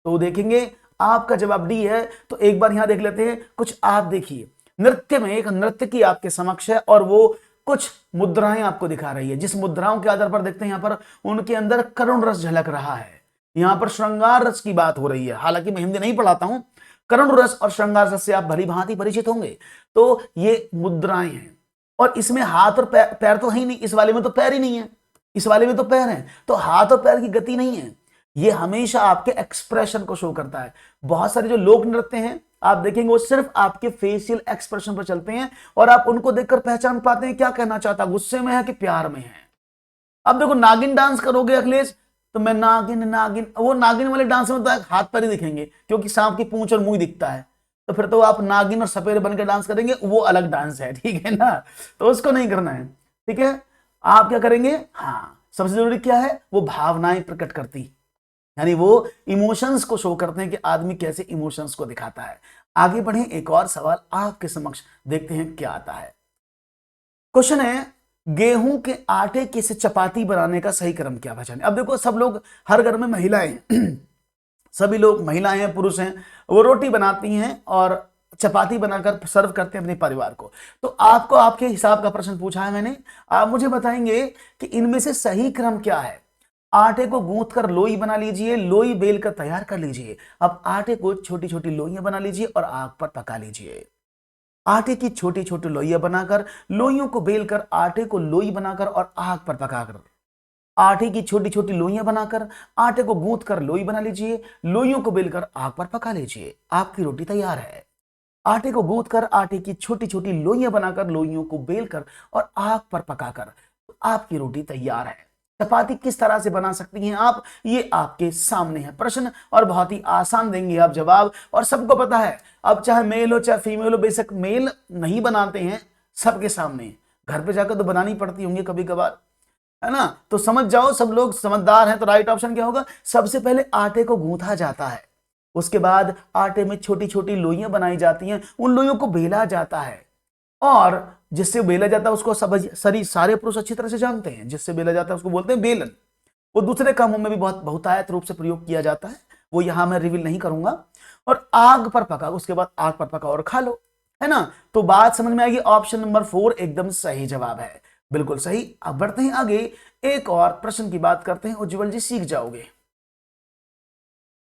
A: तो देखेंगे आपका जवाब डी है। तो एक बार यहां देख लेते हैं, कुछ आप देखिए, नृत्य में एक नृत्य की आपके समक्ष है और वो कुछ मुद्राएं आपको दिखा रही है, जिस मुद्राओं के आधार पर देखते हैं यहां पर उनके अंदर करुण रस झलक रहा है। यहां पर श्रृंगार रस की बात हो रही है, हालांकि मैं हिंदी नहीं पढ़ाता हूं, करुण रस और श्रृंगार रस से आप भली भांति परिचित होंगे। तो ये मुद्राएं हैं, और इसमें हाथ और पैर तो है ही नहीं, इस वाले में तो पैर ही नहीं है, इस वाले में तो पैर है, तो हाथ और पैर की गति नहीं है। ये हमेशा आपके एक्सप्रेशन को शो करता है। बहुत सारे जो लोक नृत्य हैं आप देखेंगे वो सिर्फ आपके फेशियल एक्सप्रेशन पर चलते हैं, और आप उनको देखकर पहचान पाते हैं क्या कहना चाहता, गुस्से में है कि प्यार में है। अब देखो, नागिन डांस करोगे अखिलेश, तो मैं नागिन नागिन, वो नागिन वाले डांस में तो हाथ पैर ही दिखेंगे, क्योंकि सांप की पूंछ और मुंह दिखता है, तो फिर तो आप नागिन और सपेरे बन के डांस करेंगे, वो अलग डांस है, ठीक है ना, तो उसको नहीं करना है। ठीक है, आप क्या करेंगे, हाँ सबसे जरूरी क्या है, वो भावनाएं प्रकट करती, यानी वो इमोशंस को शो करते हैं कि आदमी कैसे इमोशंस को दिखाता है। आगे बढ़े, एक और सवाल आपके समक्ष, देखते हैं क्या आता है। क्वेश्चन है, गेहूं के आटे की से चपाती बनाने का सही क्रम क्या पहचाने? अब देखो, सब लोग, हर घर में महिलाएं सभी लोग, महिलाएं हैं पुरुष हैं, वो रोटी बनाती हैं और चपाती बनाकर सर्व करते हैं अपने परिवार को। तो आपको आपके हिसाब का प्रश्न पूछा है मैंने, आप मुझे बताएंगे कि इनमें से सही क्रम क्या है। आटे को गूंथ कर लोई बना लीजिए, लोई बेल कर तैयार कर लीजिए। अब आटे को छोटी छोटी लोइयां बना लीजिए और आग पर पका लीजिए। आटे की छोटी छोटी लोइयां बनाकर लोइयों को बेलकर आटे को लोई बनाकर और आग पर पकाकर, आटे की छोटी छोटी लोइयां बनाकर आटे को गूंथ कर लोई बना लीजिए, लोइयों को बेलकर आग पर पका लीजिए। आपकी रोटी तैयार है। आटे को गूंथ कर आटे की छोटी छोटी लोइयां बनाकर लोइयों को बेलकर और आग पर पकाकर, तो आपकी रोटी तैयार है। चपाती किस तरह से बना सकती हैं आप, ये आपके सामने है प्रश्न, और बहुत ही आसान देंगे आप जवाब, और सबको पता है। अब चाहे मेल हो चाहे फीमेल हो, बेशक मेल नहीं बनाते हैं सबके सामने, घर पे जाकर तो बनानी पड़ती होंगी कभी कभार, है ना। तो समझ जाओ, सब लोग समझदार हैं। तो राइट ऑप्शन क्या होगा, सबसे पहले आटे को गूंथा जाता है, उसके बाद आटे में छोटी छोटी लोइयां बनाई जाती हैं, उन लोइयों को बेला जाता है, और जिससे बेला जाता है उसको सब सारे पुरुष अच्छी तरह से जानते हैं, जिससे बेला जाता है उसको बोलते हैं बेलन। वो दूसरे कामों में भी बहुत बहुतायत रूप से प्रयोग किया जाता है, वो यहां मैं रिवील नहीं करूंगा। और आग पर पका, उसके बाद आग पर पका और खा लो, है ना। तो बात समझ में आएगी। ऑप्शन नंबर 4 एकदम सही जवाब है, बिल्कुल सही। अब बढ़ते हैं आगे, एक और प्रश्न की बात करते हैं, उज्जवल जी सीख जाओगे।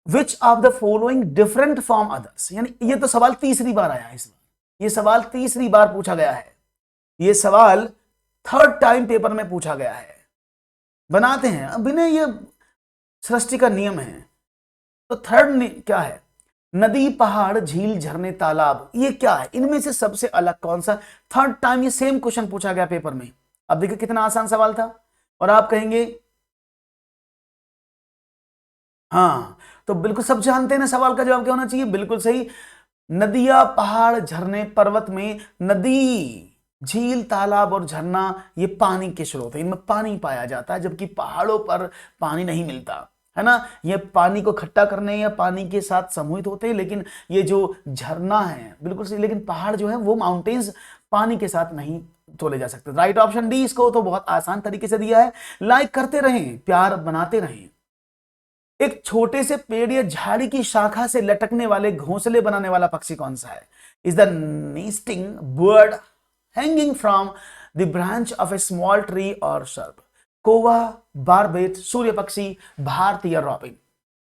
A: Which of the following different from others, यानी ये तो सवाल तीसरी बार आया है, इस बार ये सवाल तीसरी बार पूछा गया है, ये सवाल थर्ड टाइम पेपर में पूछा गया है। बनाते हैं अब बिना, ये सृष्टि का नियम है। तो थर्ड क्या है, नदी पहाड़ झील झरने तालाब, ये क्या है, इनमें से सबसे अलग कौन सा। थर्ड टाइम ये सेम क्वेश्चन पूछा गया पेपर में। अब देखिए कितना आसान सवाल था, और आप कहेंगे हाँ, तो बिल्कुल सब जानते हैं ना सवाल का जवाब क्या होना चाहिए, बिल्कुल सही। नदियां पहाड़ झरने पर्वत में, नदी झील तालाब और झरना ये पानी के स्रोत है, इनमें पानी पाया जाता है, जबकि पहाड़ों पर पानी नहीं मिलता, है ना। ये पानी को इकट्ठा करने या पानी के साथ समूहित होते हैं, लेकिन ये जो झरना है बिल्कुल सही, लेकिन पहाड़ जो है वो माउंटेन्स पानी के साथ नहीं तोले जा सकते। राइट ऑप्शन डी, इसको तो बहुत आसान तरीके से दिया है। लाइक करते रहें, प्यार बनाते रहें। एक छोटे से पेड़ या झाड़ी की शाखा से लटकने वाले घोंसले बनाने वाला पक्षी कौन सा है। Is the nesting bird hanging from the branch of A small tree और सर्प। कौवा, बारबेट, सूर्य पक्षी, भारतीय रॉबिन,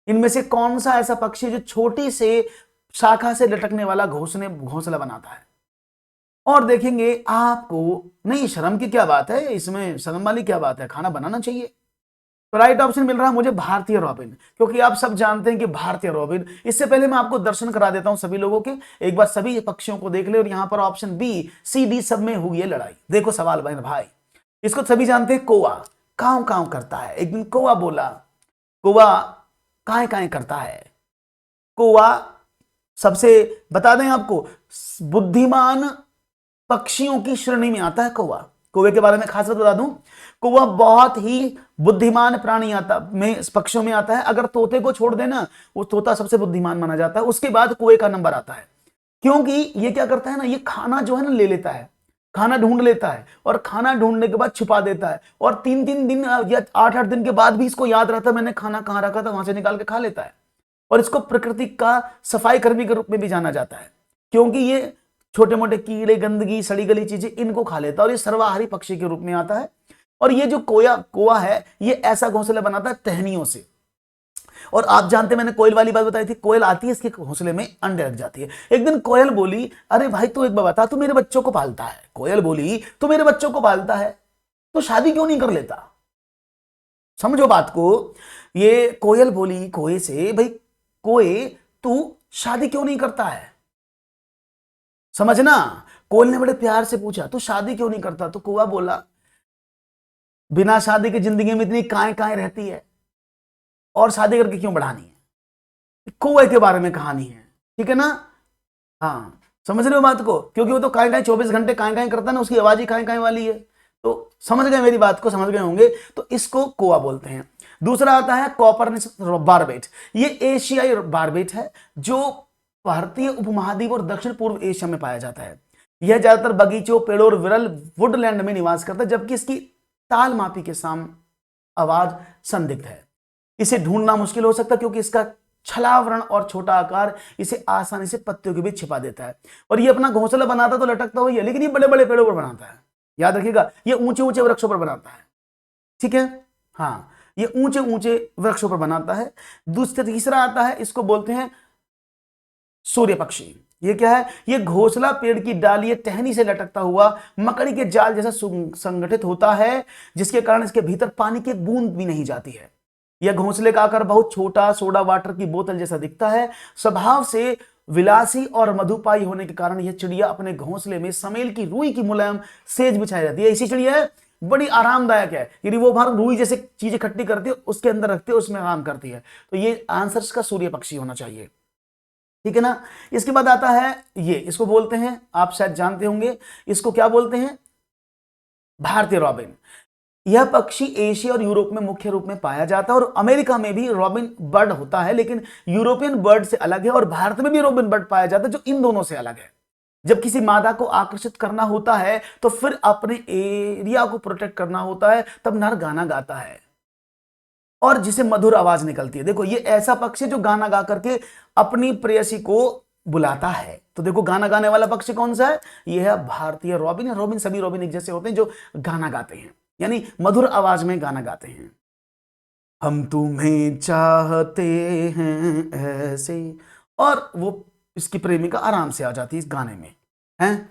A: इनमें से कौन सा ऐसा पक्षी जो छोटी से शाखा से लटकने वाला घोंसला बनाता है। और देखेंगे आपको, नहीं शर्म की क्या बात है, इसमें शर्म वाली क्या बात है, खाना बनाना चाहिए। तो राइट ऑप्शन मिल रहा है मुझे भारतीय रॉबिन, क्योंकि आप सब जानते हैं कि भारतीय रॉबिन। इससे पहले मैं आपको दर्शन करा देता हूं सभी लोगों के, एक बार सभी पक्षियों को देख ले। और यहां पर ऑप्शन बी सी डी सब में हुई है लड़ाई। देखो सवाल बहन भाई, इसको सभी जानते हैं, कौवा काव काव करता है। एक दिन कौवा बोला, कौवा काए काए करता है। कौवा सबसे बता दें आपको, बुद्धिमान पक्षियों की श्रेणी में आता है कौवा। कौवे के बारे में खास बात बता दूं, कौवा बहुत ही बुद्धिमान प्राणी आता में पक्षियों में आता है। अगर तोते को छोड़ देना, वो तोता सबसे बुद्धिमान माना जाता है, उसके बाद कौवे का नंबर आता है। क्योंकि ये क्या करता है ना, ये खाना जो है ना ले लेता है, खाना ढूंढ लेता है, और खाना ढूंढने के बाद छुपा देता है, और 3-3 दिन या 8-8 दिन के बाद भी इसको याद रहता है मैंने खाना कहां रखा था, वहां से निकाल के खा लेता है। और इसको प्रकृति का सफाई कर्मी के रूप में भी जाना जाता है, क्योंकि ये छोटे मोटे कीड़े, गंदगी, सड़ी गली चीजें इनको खा लेता है, और ये सर्वाहारी पक्षी के रूप में आता है। और ये जो कौवा है, ये ऐसा घोंसला बनाता है टहनियों से। और आप जानते हैं, मैंने कोयल वाली बात बताई थी, कोयल आती है इसके घोंसले में अंडे रख जाती है। एक दिन कोयल बोली, अरे भाई तू एक बात बता, तू मेरे बच्चों को पालता है। कोयल बोली, तू मेरे बच्चों को पालता है तो शादी क्यों नहीं कर लेता। समझो बात को। ये कोयल बोली कोए से, भाई कोए तू शादी क्यों नहीं करता है। समझना, कोयल ने बड़े प्यार से पूछा, तू शादी क्यों नहीं करता। तो कौवा बोला, बिना शादी की जिंदगी में इतनी काएं काएं रहती है, और शादी करके क्यों बढ़ानी है। कौवे के बारे में कहानी है, ठीक है ना। हाँ, समझ रहे हो बात को, क्योंकि वो तो काएं काएं 24 घंटे काएं काएं करता है ना, उसकी आवाज ही काएं काएं वाली है। तो समझ गए मेरी बात को, समझ गए होंगे। तो इसको कौवा बोलते हैं। दूसरा आता है कॉपरनिकस बारबेट। ये एशियाई बारबेट है, जो भारतीय उपमहाद्वीप और दक्षिण पूर्व एशिया में पाया जाता है। यह ज्यादातर बगीचों, पेड़ों और विरल वुडलैंड में निवास करता है, जबकि इसकी ताल मापी के साम आवाज संदिग्ध है। इसे ढूंढना मुश्किल हो सकता है, क्योंकि इसका छलावरण और छोटा आकार इसे आसानी से पत्तियों के बीच छिपा देता है। और ये अपना घोंसला बनाता तो लटकता हुआ है, लेकिन ये बड़े बड़े पेड़ों पर बनाता है। याद रखिएगा, ये ऊंचे ऊंचे वृक्षों पर बनाता है, ठीक है। हाँ, ये ऊंचे ऊंचे वृक्षों पर बनाता है। दूसरा तीसरा आता है, इसको बोलते हैं सूर्य पक्षी। ये क्या है? ये घोंसला पेड़ की डाली या टहनी से लटकता हुआ मकड़ी के जाल जैसा संगठित होता है, जिसके कारण इसके भीतर पानी की एक बूंद भी नहीं जाती है। यह घोंसले का आकार बहुत छोटा, सोडा वाटर की बोतल जैसा दिखता है। स्वभाव से विलासी और मधुपाई होने के कारण यह चिड़िया अपने घोंसले में समेल की रुई की मुलायम सेज बिछाई रहती है। इसी चिड़िया बड़ी आरामदायक है, यदि वो बाहर रुई जैसे चीजें इकट्ठी करती है, उसके अंदर रखती है, उसमें आराम करती है। तो ये आंसर इसका सूर्य पक्षी होना चाहिए, ठीक है ना। इसके बाद आता है ये, इसको बोलते हैं, आप शायद जानते होंगे, इसको क्या बोलते हैं? भारतीय रॉबिन। यह पक्षी एशिया और यूरोप में मुख्य रूप में पाया जाता है, और अमेरिका में भी रॉबिन बर्ड होता है, लेकिन यूरोपियन बर्ड से अलग है। और भारत में भी रॉबिन बर्ड पाया जाता है, जो इन दोनों से अलग है। जब किसी मादा को आकर्षित करना होता है तो फिर अपने एरिया को प्रोटेक्ट करना होता है, तब नर गाना गाता है और जिसे मधुर आवाज निकलती है। देखो, ये ऐसा पक्षी जो गाना गा करके अपनी प्रेयसी को बुलाता है। तो देखो, गाना गाने वाला पक्षी कौन सा है? ये है भारतीय रॉबिन। रॉबिन, सभी रॉबिन एक जैसे होते हैं जो गाना गाते हैं, यानी मधुर आवाज में गाना गाते हैं। हम तुम्हें चाहते हैं ऐसे, और वो इसकी प्रेमिका आराम से आ जाती है इस गाने में, हैं?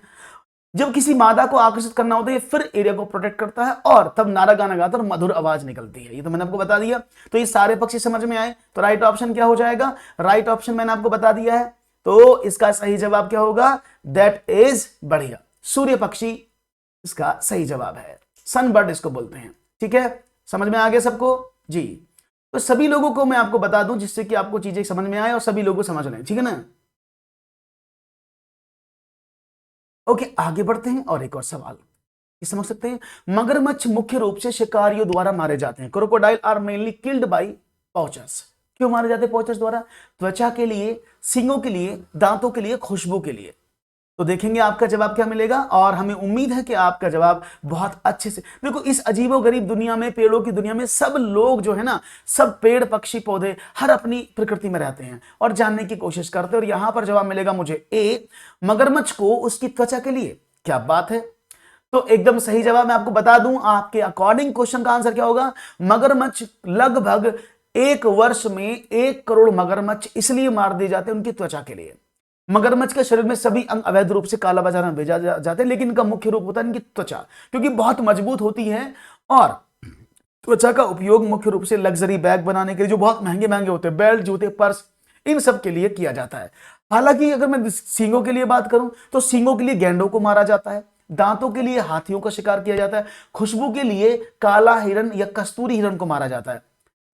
A: जब किसी मादा को आकर्षित करना होता है, फिर एरिया को प्रोटेक्ट करता है और तब नारा गाना गाता है और मधुर आवाज निकलती है। ये तो मैंने आपको बता दिया। तो ये सारे पक्षी समझ में आए, तो राइट ऑप्शन क्या हो जाएगा? राइट ऑप्शन मैंने आपको बता दिया है, तो इसका सही जवाब क्या होगा? दैट इज बढ़िया, सूर्य पक्षी इसका सही जवाब है। सनबर्ड इसको बोलते हैं, ठीक है। समझ में आ गया सबको जी? तो सभी लोगों को मैं आपको बता दूं जिससे कि आपको चीजें समझ में आए और सभी लोगों समझ लें, ठीक है ना। ओके, आगे बढ़ते हैं और एक और सवाल समझ सकते हैं। मगरमच्छ मुख्य रूप से शिकारियों द्वारा मारे जाते हैं। Crocodile are mainly killed by poachers. क्यों मारे जाते हैं पॉचर्स द्वारा? त्वचा के लिए, सींगों के लिए, दांतों के लिए, खुशबू के लिए। तो देखेंगे आपका जवाब क्या मिलेगा, और हमें उम्मीद है कि आपका जवाब बहुत अच्छे से। देखो, इस अजीबोगरीब दुनिया में, पेड़ों की दुनिया में, सब लोग जो है ना, सब पेड़ पक्षी पौधे हर अपनी प्रकृति में रहते हैं और जानने की कोशिश करते हैं। और यहां पर जवाब मिलेगा मुझे ए, मगरमच्छ को उसकी त्वचा के लिए। क्या बात है! तो एकदम सही जवाब मैं आपको बता दूं, आपके अकॉर्डिंग क्वेश्चन का आंसर क्या होगा? मगरमच्छ लगभग 1 वर्ष में 1 करोड़ मगरमच्छ इसलिए मार दिए जाते हैं उनकी त्वचा के लिए। मगरमच्छ के शरीर में सभी अंग अवैध रूप से काला बाजार में भेजा जाते हैं, लेकिन इनका मुख्य रूप होता है इनकी त्वचा, क्योंकि बहुत मजबूत होती है। और त्वचा का उपयोग मुख्य रूप से लग्जरी बैग बनाने के लिए, जो बहुत महंगे महंगे होते हैं, बेल्ट, जूते, पर्स, इन सब के लिए किया जाता है। हालांकि अगर मैं सींगों के लिए बात करूं तो सींगों के लिए गैंडों को मारा जाता है, दांतों के लिए हाथियों का शिकार किया जाता है, खुशबू के लिए काला हिरन या कस्तूरी हिरन को मारा जाता है।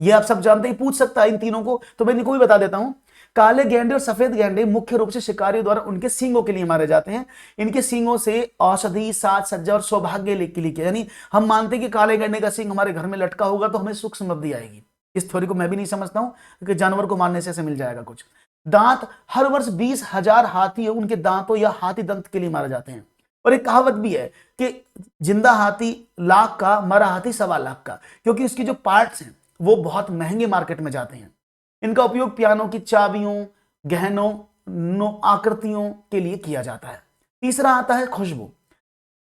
A: ये आप सब जानते ही, पूछ सकता है इन तीनों को, तो मैं इनको भी बता देता हूं। काले गेंडे और सफेद गेंडे मुख्य रूप से शिकारियों द्वारा उनके सींगों के लिए मारे जाते हैं। इनके सींगों से औषधि, साज सज्जा और सौभाग्य के लिए, यानी हम मानते हैं कि काले गेंडे का सींग हमारे घर में लटका होगा तो हमें सुख समृद्धि आएगी। इस थ्योरी को मैं भी नहीं समझता हूं कि जानवर को मारने से ऐसे मिल जाएगा कुछ। दांत, हर वर्ष 20,000 हाथी उनके दांतों या हाथी दंत के लिए मारे जाते हैं। और एक कहावत भी है कि जिंदा हाथी लाख का, मरा हाथी 1.25 लाख का, क्योंकि उसकी जो पार्ट्स हैं वो बहुत महंगे मार्केट में जाते हैं। इनका उपयोग पियानो की चाबियों, गहनों, आकृतियों के लिए किया जाता है। तीसरा आता है खुशबू।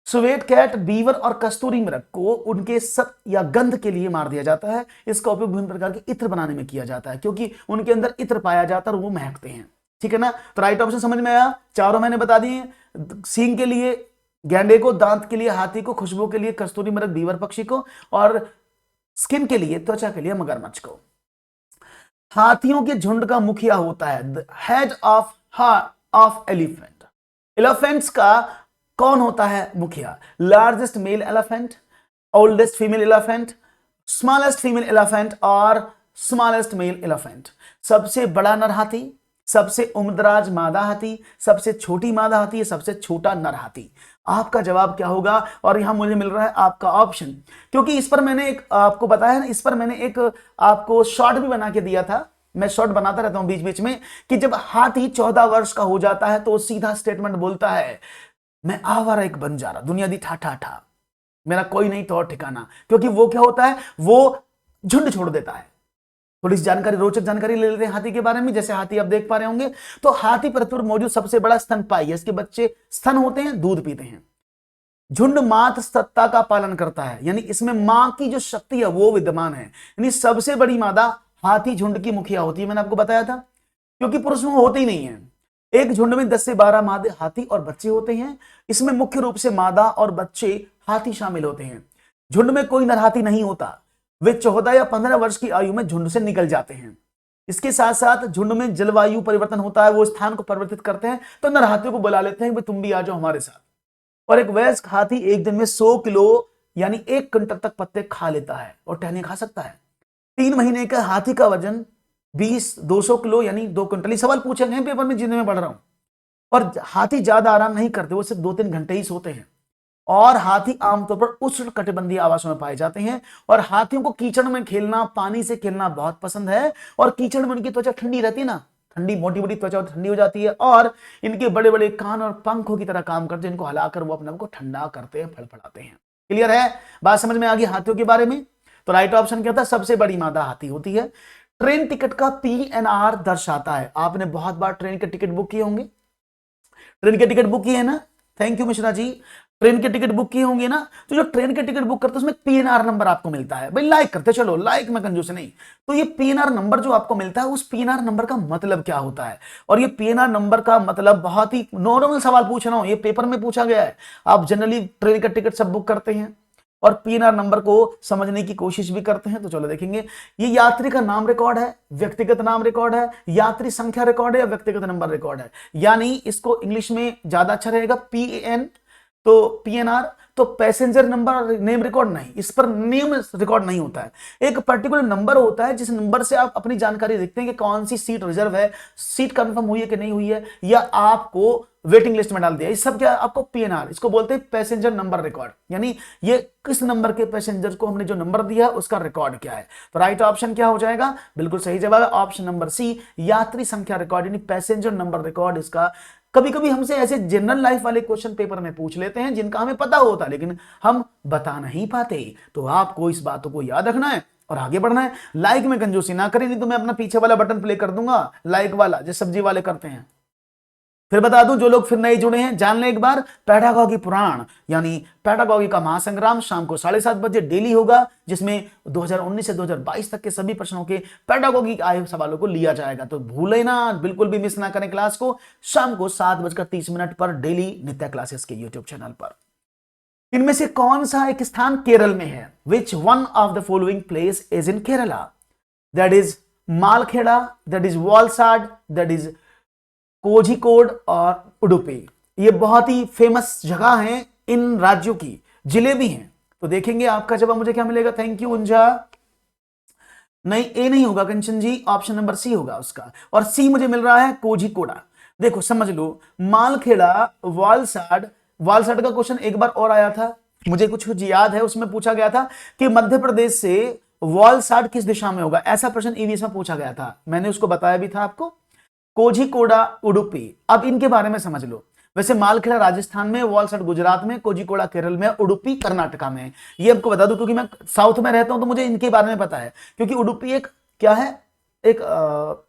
A: स्वेट कैट, बीवर और कस्तूरी मृग को उनके सत या गंध के लिए मार दिया जाता है। इसका उपयोग विभिन्न प्रकार के इत्र बनाने में किया जाता है, क्योंकि उनके अंदर इत्र पाया जाता है और वो महकते हैं, ठीक है ना। तो राइट ऑप्शन समझ में आया? चारों मैंने बता दिए। सींग के लिए गैंडे को, दांत के लिए हाथी को, खुशबू के लिए कस्तूरी मृग, बीवर पक्षी को, और स्किन के लिए, त्वचा के लिए मगरमच्छ को। हाथियों के झुंड का मुखिया होता है the head of elephant. Elephants का कौन होता है मुखिया? Largest mail elephant, oldest female elephant, smallest female elephant और स्मॉलेस्ट मेल एलिफेंट। सबसे बड़ा नर हाथी, सबसे उम्रदराज मादा हाथी, सबसे छोटी मादा हाथी, सबसे छोटा नर हाथी। आपका जवाब क्या होगा? और यहां मुझे मिल रहा है आपका ऑप्शन, क्योंकि इस पर मैंने एक आपको बताया ना, इस पर मैंने एक आपको शॉर्ट भी बना के दिया था। मैं शॉर्ट बनाता रहता हूं बीच बीच में, कि जब हाथी 14 वर्ष का हो जाता है तो सीधा स्टेटमेंट बोलता है, मैं आवारा एक बन जा रहा, दुनिया दी ठा ठा ठा, मेरा कोई नहीं तो और ठिकाना। क्योंकि वो क्या होता है, वो झुंड छोड़ देता है। थोड़ी सी जानकारी, रोचक जानकारी ले लेते हैं हाथी के बारे में। जैसे हाथी आप देख पा रहे होंगे, तो हाथी पर मौजूद सबसे बड़ा स्तनपायी है। इसके बच्चे स्तन होते हैं, दूध पीते हैं। झुंड मात सत्ता का पालन करता है, यानी इसमें मां की जो शक्ति है वो विद्यमान है, यानी सबसे बड़ी मादा हाथी झुंड की मुखिया होती है, मैंने आपको बताया था, क्योंकि पुरुष में होते ही नहीं है। एक झुंड में 10 से 12 मादे हाथी और बच्चे होते हैं, इसमें मुख्य रूप से मादा और बच्चे हाथी शामिल होते हैं। झुंड में कोई नर हाथी नहीं होता, वे 14 या 15 वर्ष की आयु में झुंड से निकल जाते हैं। इसके साथ साथ झुंड में जलवायु परिवर्तन होता है, वो स्थान को परिवर्तित करते हैं, तो नर हाथियों को बुला लेते हैं कि तुम भी आ जाओ हमारे साथ। और एक वयस्क हाथी एक दिन में 100 किलो यानी 1 क्विंटल तक पत्ते खा लेता है और टहनी खा सकता है। 3 महीने का हाथी का वजन 200 किलो यानी 2 क्विंटल। सवाल पूछे गए पेपर में जिन्हें मैं पढ़ रहा हूं। और हाथी ज्यादा आराम नहीं करते, वो सिर्फ 2-3 घंटे ही सोते हैं। और हाथी आमतौर पर उष्णकटिबंधीय आवासों में पाए जाते हैं। और हाथियों को कीचड़ में खेलना, पानी से खेलना बहुत पसंद है। और कीचड़ में उनकी त्वचा ठंडी रहती है ना, ठंडी मोटी मोटी त्वचा ठंडी हो जाती है, और इनके बड़े बड़े कान और पंखों की तरह काम करते हैं, इनको हिलाकर वो अपने आप को ठंडा करते हैं, फड़फड़ाते हैं। क्लियर है? बात समझ में आ गई हाथियों के बारे में? तो राइट ऑप्शन क्या था? सबसे बड़ी मादा हाथी होती है। ट्रेन टिकट का PNR दर्शाता है। आपने बहुत बार ट्रेन के टिकट बुक किए होंगे, ट्रेन के टिकट बुक किए है ना, thank you Mishra ji. Train के टिकट बुक किए होंगे ना, तो जो ट्रेन के टिकट बुक करते हैं उसमें PNR नंबर आपको मिलता है। भाई लाइक करते चलो, लाइक में कंजूस नहीं। तो ये PNR नंबर जो आपको मिलता है, उस PNR नंबर का मतलब क्या होता है? और ये PNR नंबर का मतलब बहुत ही नॉर्मल सवाल पूछ रहा हूं, ये पेपर में पूछा गया है। आप जनरली ट्रेन का टिकट सब बुक करते हैं और PNR नंबर को समझने की कोशिश भी करते हैं। तो चलो देखेंगे, ये यात्री का नाम रिकॉर्ड है, व्यक्तिगत नाम रिकॉर्ड है, यात्री संख्या रिकॉर्ड है या व्यक्तिगत नंबर रिकॉर्ड है। यानी इसको इंग्लिश में ज्यादा अच्छा रहेगा PAN, तो PNR, तो पैसेंजर नंबर नेम रिकॉर्ड नहीं, इस पर नेम रिकॉर्ड नहीं होता है। एक पर्टिकुलर नंबर होता है जिस नंबर से आप अपनी जानकारी देखते हैं कि कौन सी सीट रिजर्व है, सीट कंफर्म हुई है कि नहीं हुई है, या आपको वेटिंग लिस्ट में डाल दिया। इस सब क्या आपको PNR, इसको बोलते हैं पैसेंजर नंबर रिकॉर्ड, यानी ये किस नंबर के पैसेंजर को हमने जो नंबर दिया उसका रिकॉर्ड क्या है। तो राइट ऑप्शन क्या हो जाएगा? बिल्कुल सही जवाब है ऑप्शन नंबर सी, यात्री संख्या रिकॉर्ड यानी पैसेंजर नंबर रिकॉर्ड इसका। कभी कभी हमसे ऐसे जनरल लाइफ वाले क्वेश्चन पेपर में पूछ लेते हैं जिनका हमें पता होता है लेकिन हम बता नहीं पाते। तो आपको इस बातों को याद रखना है और आगे बढ़ना है। लाइक में कंजूसी ना करें, नहीं तो मैं अपना पीछे वाला बटन प्ले कर दूंगा, लाइक वाला, जो सब्जी वाले करते हैं। फिर बता दूं, जो लोग फिर नए जुड़े हैं, जान लें एक बार, पैडागॉजी पुराण यानी पैडागॉजी का महासंग्राम शाम को 7:30 बजे डेली होगा, जिसमें 2019 से 2022 तक के सभी प्रश्नों के पैडागॉजी आए सवालों को लिया जाएगा। तो भूले ना, बिल्कुल भी मिस ना करें क्लास को, शाम को 7:30 पर डेली नित्या क्लासेस के यूट्यूब चैनल पर। इनमें से कौन सा एक स्थान केरल में है? Which one of the following place is in Kerala? That is Malkheda, that is Valsad, that is Kozhikode और उडुपी। ये बहुत ही फेमस जगह हैं, इन राज्यों की जिले भी हैं। तो देखेंगे आपका जवाब मुझे क्या मिलेगा। थैंक यू उंजा। नहीं, ए नहीं होगा कंचन जी, ऑप्शन नंबर सी होगा उसका, और सी मुझे मिल रहा है कोझिकोड़ा। देखो समझ लो, मालखेड़ा, वालसाड, वालसाड का क्वेश्चन एक बार और आया था, मुझे कुछ कुछ याद है, उसमें पूछा गया था कि मध्य प्रदेश से वालसाड किस दिशा में होगा, ऐसा प्रश्न ईवीएस में पूछा गया था, मैंने उसको बताया भी था आपको। कोझिकोड़ा, उडुपी, अब इनके बारे में समझ लो। वैसे मालखेड़ा राजस्थान में, वॉलसाड गुजरात में, कोझिकोड़ा केरल में, उडुपी कर्नाटका में। ये आपको बता दूं क्योंकि मैं साउथ में रहता हूं तो मुझे इनके बारे में पता है, क्योंकि उडुपी एक क्या है, एक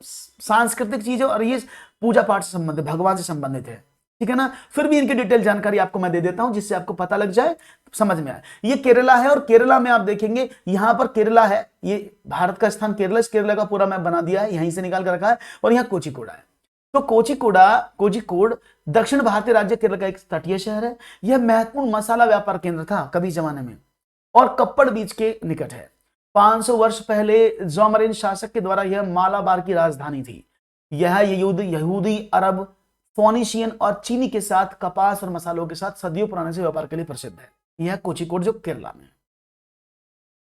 A: सांस्कृतिक चीज है और ये पूजा पाठ से संबंधित, भगवान से संबंधित है, ठीक है ना। फिर भी इनकी डिटेल जानकारी आपको मैं दे देता हूं जिससे आपको पता लग जाए, समझ में आए। ये केरला है और केरला में आप देखेंगे यहां पर केरला है, ये भारत का स्थान केरला, इस केरला का पूरा मैप बना दिया है, यहीं से निकाल कर रखा है, और यहाँ कोझिकोड़ा है। तो कोझिकोड दक्षिण भारतीय राज्य केरल का एक तटीय शहर है। यह महत्वपूर्ण मसाला व्यापार केंद्र था कभी जमाने में और कप्पड़ बीच के निकट है। 500 वर्ष पहले जोमरिन शासक के द्वारा यह मालाबार की राजधानी थी। यह यहूदी, अरब, फोनिशियन और चीनी के साथ कपास और मसालों के साथ सदियों पुराने से व्यापार के लिए प्रसिद्ध है। यह कोझिकोड जो केरला में है।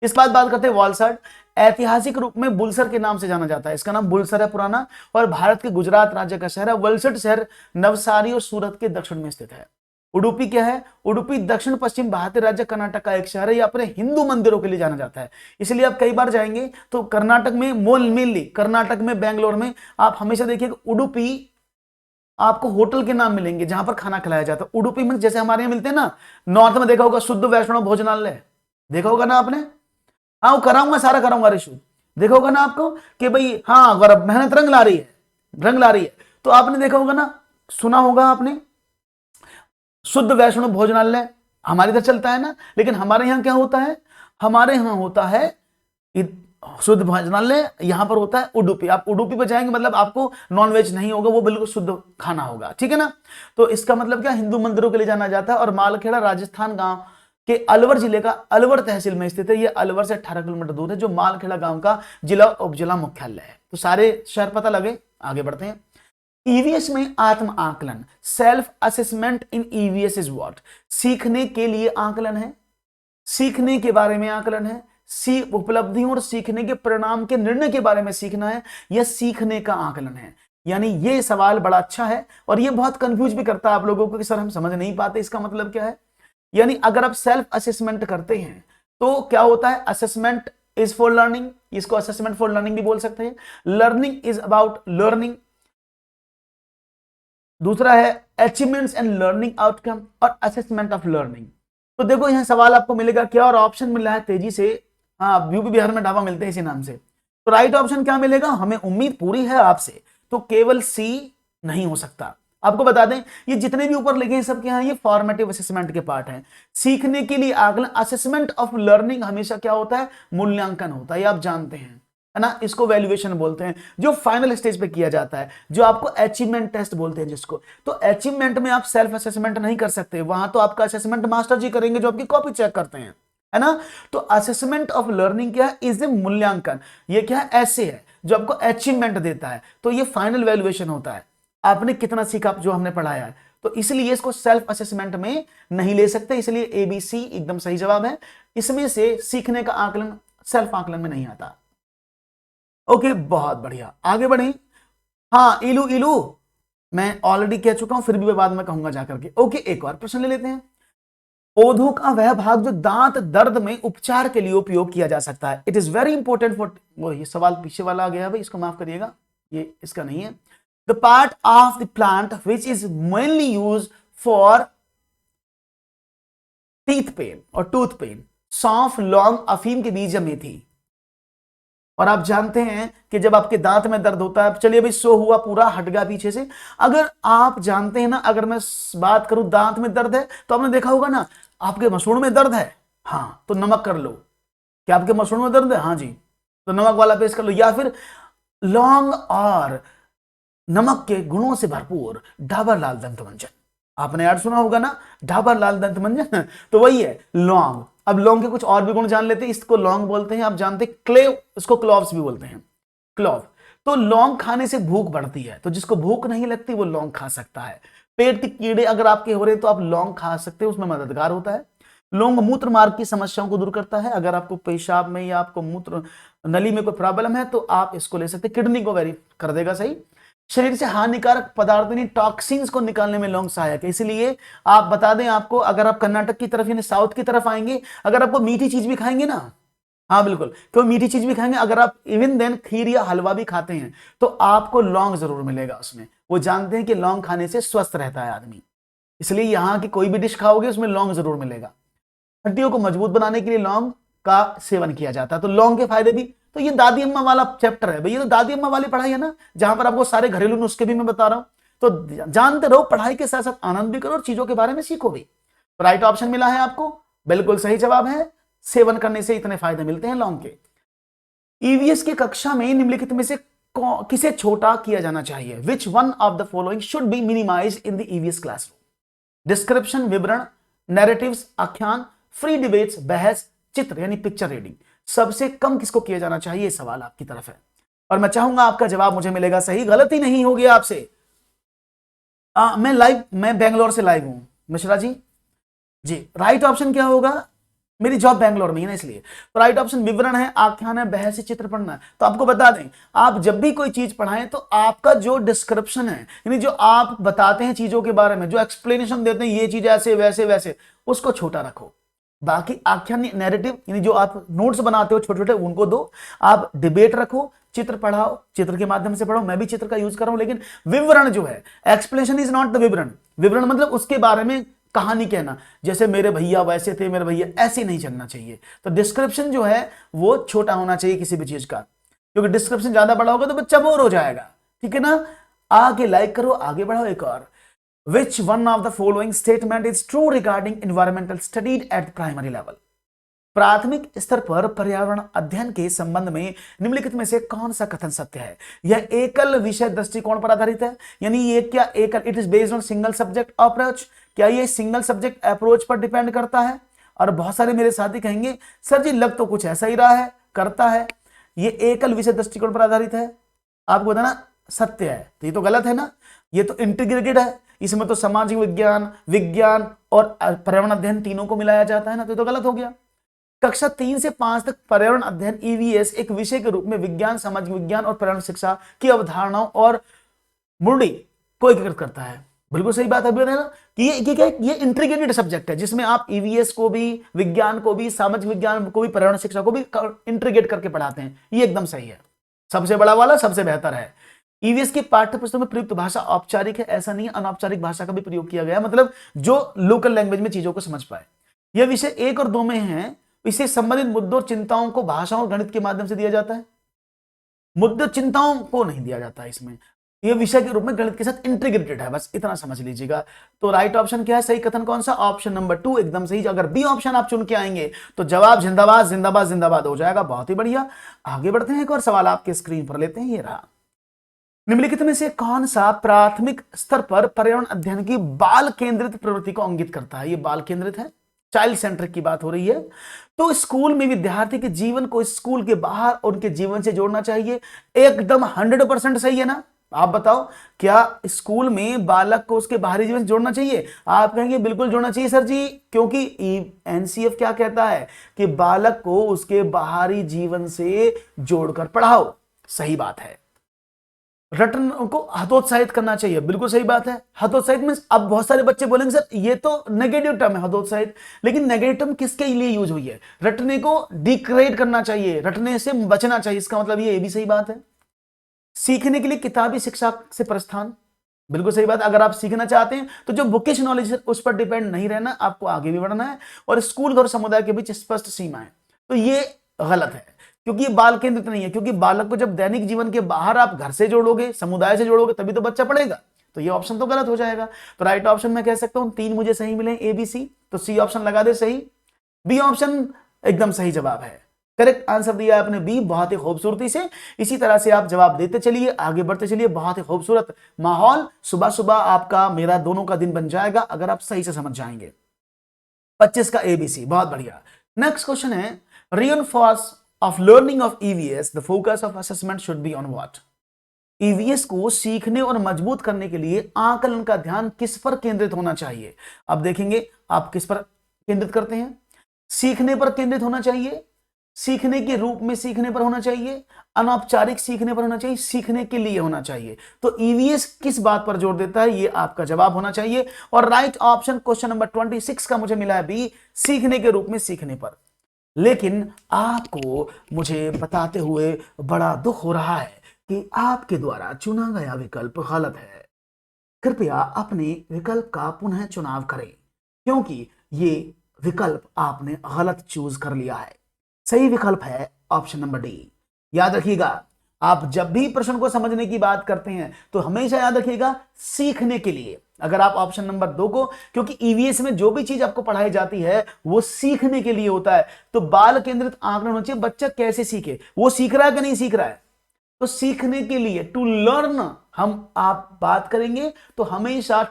A: इस बात करते हैं वॉलसाड। ऐतिहासिक रूप में बुलसर के नाम से जाना जाता है, इसका नाम बुलसर है पुराना, और भारत के गुजरात राज्य का शहर है। वलसड शहर नवसारी और सूरत के दक्षिण में स्थित है। उडुपी क्या है? उडुपी दक्षिण पश्चिम भारतीय राज्य कर्नाटक का एक शहर है। यह अपने हिंदू मंदिरों के लिए जाना जाता है, इसलिए आप कई बार जाएंगे तो कर्नाटक में, मेनली कर्नाटक में, बेंगलोर में आप हमेशा देखिए उडुपी आपको होटल के नाम मिलेंगे जहां पर खाना खिलाया जाता है। उडुपी में जैसे हमारे यहाँ मिलते हैं ना, नॉर्थ में देखा होगा शुद्ध वैष्णव भोजनालय, देखा होगा ना आपने? हाँ, वो कराऊंगा, सारा कराऊंगा रिशु, देखा होगा ना आपको कि भाई हाँ गौरव मेहनत रंग ला रही है, रंग ला रही है। तो आपने देखा होगा ना, सुना होगा आपने शुद्ध वैष्णव भोजनालय, हमारे इधर चलता है ना, लेकिन हमारे यहाँ क्या होता है, हमारे यहाँ होता है शुद्ध भोजनालय, यहाँ पर होता है उडुपी। आप उडुपी पे जाएंगे मतलब आपको नॉनवेज नहीं होगा, वो बिल्कुल शुद्ध खाना होगा, ठीक है ना। तो इसका मतलब क्या, हिंदू मंदिरों के लिए जाना जाता है। और मालखेड़ा राजस्थान गांव के अलवर जिले का अलवर तहसील में स्थित है। ये अलवर से 18 किलोमीटर दूर है, जो मालखेड़ा गांव का जिला उपजिला मुख्यालय है। तो सारे शहर पता लगे, आगे बढ़ते हैं। ईवीएस में आत्म आकलन, self assessment in EVS is what. सीखने के लिए आकलन है, सीखने के बारे में आकलन है, उपलब्धियों और सीखने के परिणाम के निर्णय के बारे में सीखना है, यह सीखने का आकलन है। यानी ये सवाल बड़ा अच्छा है और ये बहुत कंफ्यूज भी करता है आप लोगों को कि सर हम समझ नहीं पाते इसका मतलब क्या है। यानी अगर आप सेल्फ असेसमेंट करते हैं तो क्या होता है, असेसमेंट इज फॉर लर्निंग, इसको असेसमेंट फॉर लर्निंग भी बोल सकते हैं। Learning is about learning. दूसरा है अचीवमेंट्स एंड लर्निंग आउटकम और असेसमेंट ऑफ लर्निंग। तो देखो यहां सवाल आपको मिलेगा क्या, और ऑप्शन मिल रहा है तेजी से, हाँ यूपी बिहार में ढाबा मिलते हैं इसी नाम से। तो राइट ऑप्शन क्या मिलेगा, हमें उम्मीद पूरी है आपसे, तो केवल सी नहीं हो सकता। आपको बता दें ये जितने भी ऊपर लिखे हैं सब क्या है, ये फॉर्मेटिव असेसमेंट के पार्ट हैं। सीखने के लिए आकलन, असेसमेंट ऑफ लर्निंग हमेशा क्या होता है, मूल्यांकन होता है, ये आप जानते हैं है ना। इसको वैल्यूएशन बोलते हैं, जो फाइनल स्टेज पे किया जाता है, जो आपको अचीवमेंट टेस्ट बोलते हैं जिसको। तो अचीवमेंट में आप सेल्फ असेसमेंट नहीं कर सकते, वहां तो आपका असेसमेंट मास्टर जी करेंगे जो आपकी कॉपी चेक करते हैं, है ना। तो असेसमेंट ऑफ लर्निंग क्या है, इज ए मूल्यांकन। ये क्या है, ऐसे है जो आपको अचीवमेंट देता है। तो ये फाइनल वैल्यूएशन होता है, आपने कितना सीखा जो हमने पढ़ाया है। तो इसलिए इसको सेल्फ असेसमेंट में नहीं ले सकते, इसलिए एबीसी एकदम सही जवाब है। इसमें से सीखने का आकलन सेल्फ आकलन में नहीं आता। ओके बहुत बढ़िया, आगे बढ़े। हाँ इलू इलू मैं ऑलरेडी कह चुका हूं, फिर भी मैं बाद में कहूंगा जाकर के। ओके एक और प्रश्न ले लेते हैं। पौधों का वह भाग जो दांत दर्द में उपचार के लिए उपयोग किया जा सकता है, it is very important for, वो ये सवाल पीछे वाला आ गया भाई, इसको माफ करिएगा, ये इसका नहीं है। The part of the plant which is mainly use for teeth pain और टूथ पेन, सौंफ, लौंग, अफीम के बीज या मेथी। और आप जानते हैं कि जब आपके दांत में दर्द होता है, चलिए भाई सो हुआ पूरा हट गया पीछे से, अगर आप जानते हैं ना, अगर मैं बात करूं दांत में दर्द है तो आपने देखा होगा ना, आपके मसूड़ में दर्द है, हाँ तो नमक कर लो। क्या आपके मसूड़ में दर्द है, हाँ जी, तो नमक वाला पेस्ट कर लो। या फिर लौंग और नमक के गुणों से भरपूर डाबर लाल दंत मंजन, आपने यार सुना होगा ना डाबर लाल दंत मंजन, तो वही है लौंग। अब लौंग के कुछ और भी गुण जान लेते हैं, इसको लौंग बोलते हैं, आप जानते हैं क्लेव, इसको क्लोव्स भी बोलते हैं, क्लोव। तो लौंग खाने से भूख बढ़ती है, तो जिसको भूख नहीं लगती वो लौंग खा सकता है। पेट के कीड़े अगर आपके हो रहे तो आप लौंग खा सकते हैं, उसमें मददगार होता है। लौंग मूत्र मार्ग की समस्याओं को दूर करता है, अगर आपको पेशाब में या आपको मूत्र नली में कोई प्रॉब्लम है तो आप इसको ले सकते हैं, किडनी को वेरी कर देगा सही। शरीर से हानिकारक पदार्थों यानी टॉक्सिन्स को निकालने में लौंग सहायक है। इसलिए आप बता दें आपको, अगर आप कर्नाटक की तरफ यानी साउथ की तरफ आएंगे, अगर आपको मीठी चीज भी खाएंगे ना, हाँ बिल्कुल, क्यों मीठी चीज भी खाएंगे, अगर आप इवन देन खीर या हलवा भी खाते हैं तो आपको लौंग जरूर मिलेगा उसमें। वो जानते हैं कि लौंग खाने से स्वस्थ रहता है आदमी, इसलिए यहां की कोई भी डिश खाओगे उसमें लौंग जरूर मिलेगा। हड्डियों को मजबूत बनाने के लिए लौंग का सेवन किया जाता है, तो लौंग के फायदे भी। तो ये दादी अम्मा वाला चैप्टर है भाई, ये तो दादी अम्मा वाली पढ़ाई है ना, जहां पर आपको सारे घरेलू नुस्खे भी मैं बता रहा हूं। तो जानते रहो, पढ़ाई के साथ साथ आनंद भी करो और चीजों के बारे में सीखो भी। तो राइट ऑप्शन मिला है आपको, बिल्कुल सही जवाब है, सेवन करने से इतने फायदे मिलते हैं लौंग के। ईवीएस की कक्षा में निम्नलिखित में से किसे छोटा किया जाना चाहिए, विच one of the following should be minimised in the EVS classroom. Description विवरण, नैरेटिव्स आख्यान, फ्री डिबेट्स बहस, चित्र यानी पिक्चर रीडिंग। सबसे कम किसको किया जाना चाहिए, सवाल आपकी तरफ है और मैं चाहूंगा आपका जवाब मुझे मिलेगा सही, गलती नहीं होगी आपसे। मैं बेंगलोर से लाइव हूं मिश्रा जी। जी राइट ऑप्शन क्या होगा, मेरी जॉब बेंगलोर में है ना इसलिए। तो राइट ऑप्शन विवरण है, आख्यान है, बहस है, चित्र पढ़ना है। तो आपको बता दें, आप जब भी कोई चीज पढ़ाएं तो आपका जो डिस्क्रिप्शन है यानी जो आप बताते हैं चीजों के बारे में, जो एक्सप्लेनेशन देते हैं ये चीज ऐसे वैसे वैसे, उसको छोटा रखो। बाकी आख्यान नैरेटिव यानी जो आप नोट्स बनाते हो छोटे छोटे उनको दो। आप डिबेट रखो, चित्र पढ़ाओ, चित्र के माध्यम से पढ़ाओ, मैं भी चित्र का यूज कर रहा हूं, लेकिन विवरण जो है, एक्सप्लेनेशन इज नॉट द विवरण। विवरण मतलब उसके बारे में कहानी कहना, जैसे मेरे भैया वैसे थे, मेरे भैया ऐसे नहीं चलना चाहिए। तो डिस्क्रिप्शन जो है वो छोटा होना चाहिए किसी भी चीज का, क्योंकि डिस्क्रिप्शन ज्यादा बड़ा होगा तो बच्चा बोर हो जाएगा, ठीक है ना। आगे लाइक करो, आगे बढ़ाओ। एक और विच one of the following statement is true regarding environmental studied at primary level. प्राथमिक स्तर पर पर्यावरण अध्ययन के संबंध में निम्नलिखित में से कौन सा कथन सत्य है? यह एकल विषय दृष्टिकोण पर आधारित है, यानी ये क्या एकल, it is based on single subject approach, क्या ये सिंगल सब्जेक्ट अप्रोच पर डिपेंड करता है? और बहुत सारे मेरे साथी कहेंगे सर जी लग तो कुछ ऐसा ही रहा है, करता है, ये एकल विषय दृष्टिकोण पर आधारित है, आपको बताना सत्य है, तो ये तो गलत है ना, ये तो इंटीग्रेटेड है, इसमें तो सामाजिक विज्ञान, विज्ञान और पर्यावरण अध्ययन तीनों को मिलाया जाता है ना, तो ये तो गलत हो गया। कक्षा 3 से 5 तक पर्यावरण अध्ययन ईवीएस एक विषय के रूप में विज्ञान, सामाजिक विज्ञान और पर्यावरण शिक्षा की अवधारणाओं और मूल्य को एकीकृत करता है। बिल्कुल सही बात है ना कि ये इंटीग्रेटेड सब्जेक्ट है जिसमें आप ईवीएस को भी, विज्ञान को भी, सामाजिक विज्ञान को भी, पर्यावरण शिक्षा को भी इंटीग्रेट करके पढ़ाते हैं। ये एकदम सही है, सबसे बड़ा वाला सबसे बेहतर है। ईवीएस की पाठ्य पुस्तक में प्रयुक्त भाषा औपचारिक है, ऐसा नहीं है, अनौपचारिक भाषा का भी प्रयोग किया गया, मतलब जो लोकल लैंग्वेज में चीजों को समझ पाए। यह विषय 1 और 2 में है, इससे संबंधित मुद्दों, चिंताओं को भाषा और गणित के माध्यम से दिया जाता है, मुद्दों चिंताओं को नहीं दिया जाता है इसमें, यह विषय के रूप में गणित के साथ इंटीग्रेटेड है, बस इतना समझ लीजिएगा। तो राइट ऑप्शन क्या है, सही कथन कौन सा? ऑप्शन नंबर 2 एकदम सही। अगर बी ऑप्शन आप चुन के आएंगे तो जवाब जिंदाबाद जिंदाबाद जिंदाबाद हो जाएगा। बहुत ही बढ़िया, आगे बढ़ते हैं, एक और सवाल आपके स्क्रीन पर लेते हैं, ये रहा। निम्नलिखित में से कौन सा प्राथमिक स्तर पर पर्यावरण अध्ययन की बाल केंद्रित प्रवृत्ति को इंगित करता है? ये बाल केंद्रित है, चाइल्ड सेंट्रिक की बात हो रही है। तो स्कूल में विद्यार्थी के जीवन को स्कूल के बाहर उनके जीवन से जोड़ना चाहिए, एकदम 100% सही है ना। आप बताओ क्या स्कूल में बालक को उसके बाहरी जीवन से जोड़ना चाहिए? आप कहेंगे बिल्कुल जोड़ना चाहिए सर जी, क्योंकि एनसीएफ क्या कहता है कि बालक को उसके बाहरी जीवन से जोड़कर पढ़ाओ। सही बात है, रटन को हतोत्साहित करना चाहिए, बिल्कुल सही बात है। हतोत्साहित में अब बहुत सारे बच्चे बोलेंगे सर ये तो नेगेटिव टर्म है हतोत्साहित, लेकिन नेगेटिव टर्म किसके लिए यूज हुई है? रटने को डिग्रेड करना चाहिए, रटने से बचना चाहिए, इसका मतलब ये भी सही बात है। सीखने के लिए किताबी शिक्षा से प्रस्थान, बिल्कुल सही बात। अगर आप सीखना चाहते हैं तो जो बुकिश नॉलेज है उस पर डिपेंड नहीं रहना, आपको आगे भी बढ़ना है, और स्कूल और समुदाय के बीच स्पष्ट सीमा है, तो ये गलत है क्योंकि ये बाल केंद्रित नहीं है। क्योंकि बालक को जब दैनिक जीवन के बाहर आप घर से जोड़ोगे, समुदाय से जोड़ोगे, तभी तो बच्चा पढ़ेगा, तो ये ऑप्शन तो गलत हो जाएगा। तो राइट ऑप्शन मैं कह सकता हूं 3 मुझे सही मिले, ए बी सी, तो सी ऑप्शन लगा दे सही। बी ऑप्शन एकदम सही जवाब है, करेक्ट आंसर दिया आपने बी, बहुत ही खूबसूरती से। इसी तरह से आप जवाब देते चलिए, आगे बढ़ते चलिए, बहुत ही खूबसूरत माहौल सुबह सुबह आपका मेरा दोनों का दिन बन जाएगा अगर आप सही से समझ जाएंगे। 25 का एबीसी, बहुत बढ़िया। नेक्स्ट क्वेश्चन है, reinforce of learning of EVS, the focus of assessment should be on what? EVS को सीखने और मजबूत करने के लिए आकलन का ध्यान किस पर केंद्रित होना चाहिए? अब देखेंगे आप किस पर केंद्रित करते हैं। सीखने पर केंद्रित होना चाहिए, सीखने के रूप में सीखने पर होना चाहिए, अनौपचारिक सीखने पर होना चाहिए, सीखने के लिए होना चाहिए। तो ईवीएस किस बात पर जोर देता है, ये आपका जवाब होना चाहिए। और राइट ऑप्शन क्वेश्चन नंबर 26 का मुझे मिला है बी, सीखने के रूप में सीखने पर। लेकिन आपको मुझे बताते हुए बड़ा दुख हो रहा है कि आपके द्वारा चुना गया विकल्प गलत है। कृपया अपने विकल्प का पुनः चुनाव करें क्योंकि ये विकल्प आपने गलत चूज कर लिया है। सही विकल्प है ऑप्शन नंबर डी। याद रखिएगा, आप जब भी प्रश्न को समझने की बात करते हैं तो हमेशा याद रखिएगा सीखने के लिए। अगर आप ऑप्शन नंबर 2 को, क्योंकि ईवीएस में जो भी चीज आपको पढ़ाई जाती है वो सीखने के लिए होता है, तो बाल केंद्रित आंकलन होना चाहिए, बच्चा कैसे सीखे, वो सीख रहा है कि नहीं सीख रहा है, तो सीखने के लिए टू लर्न हम आप बात करेंगे तो हमेशा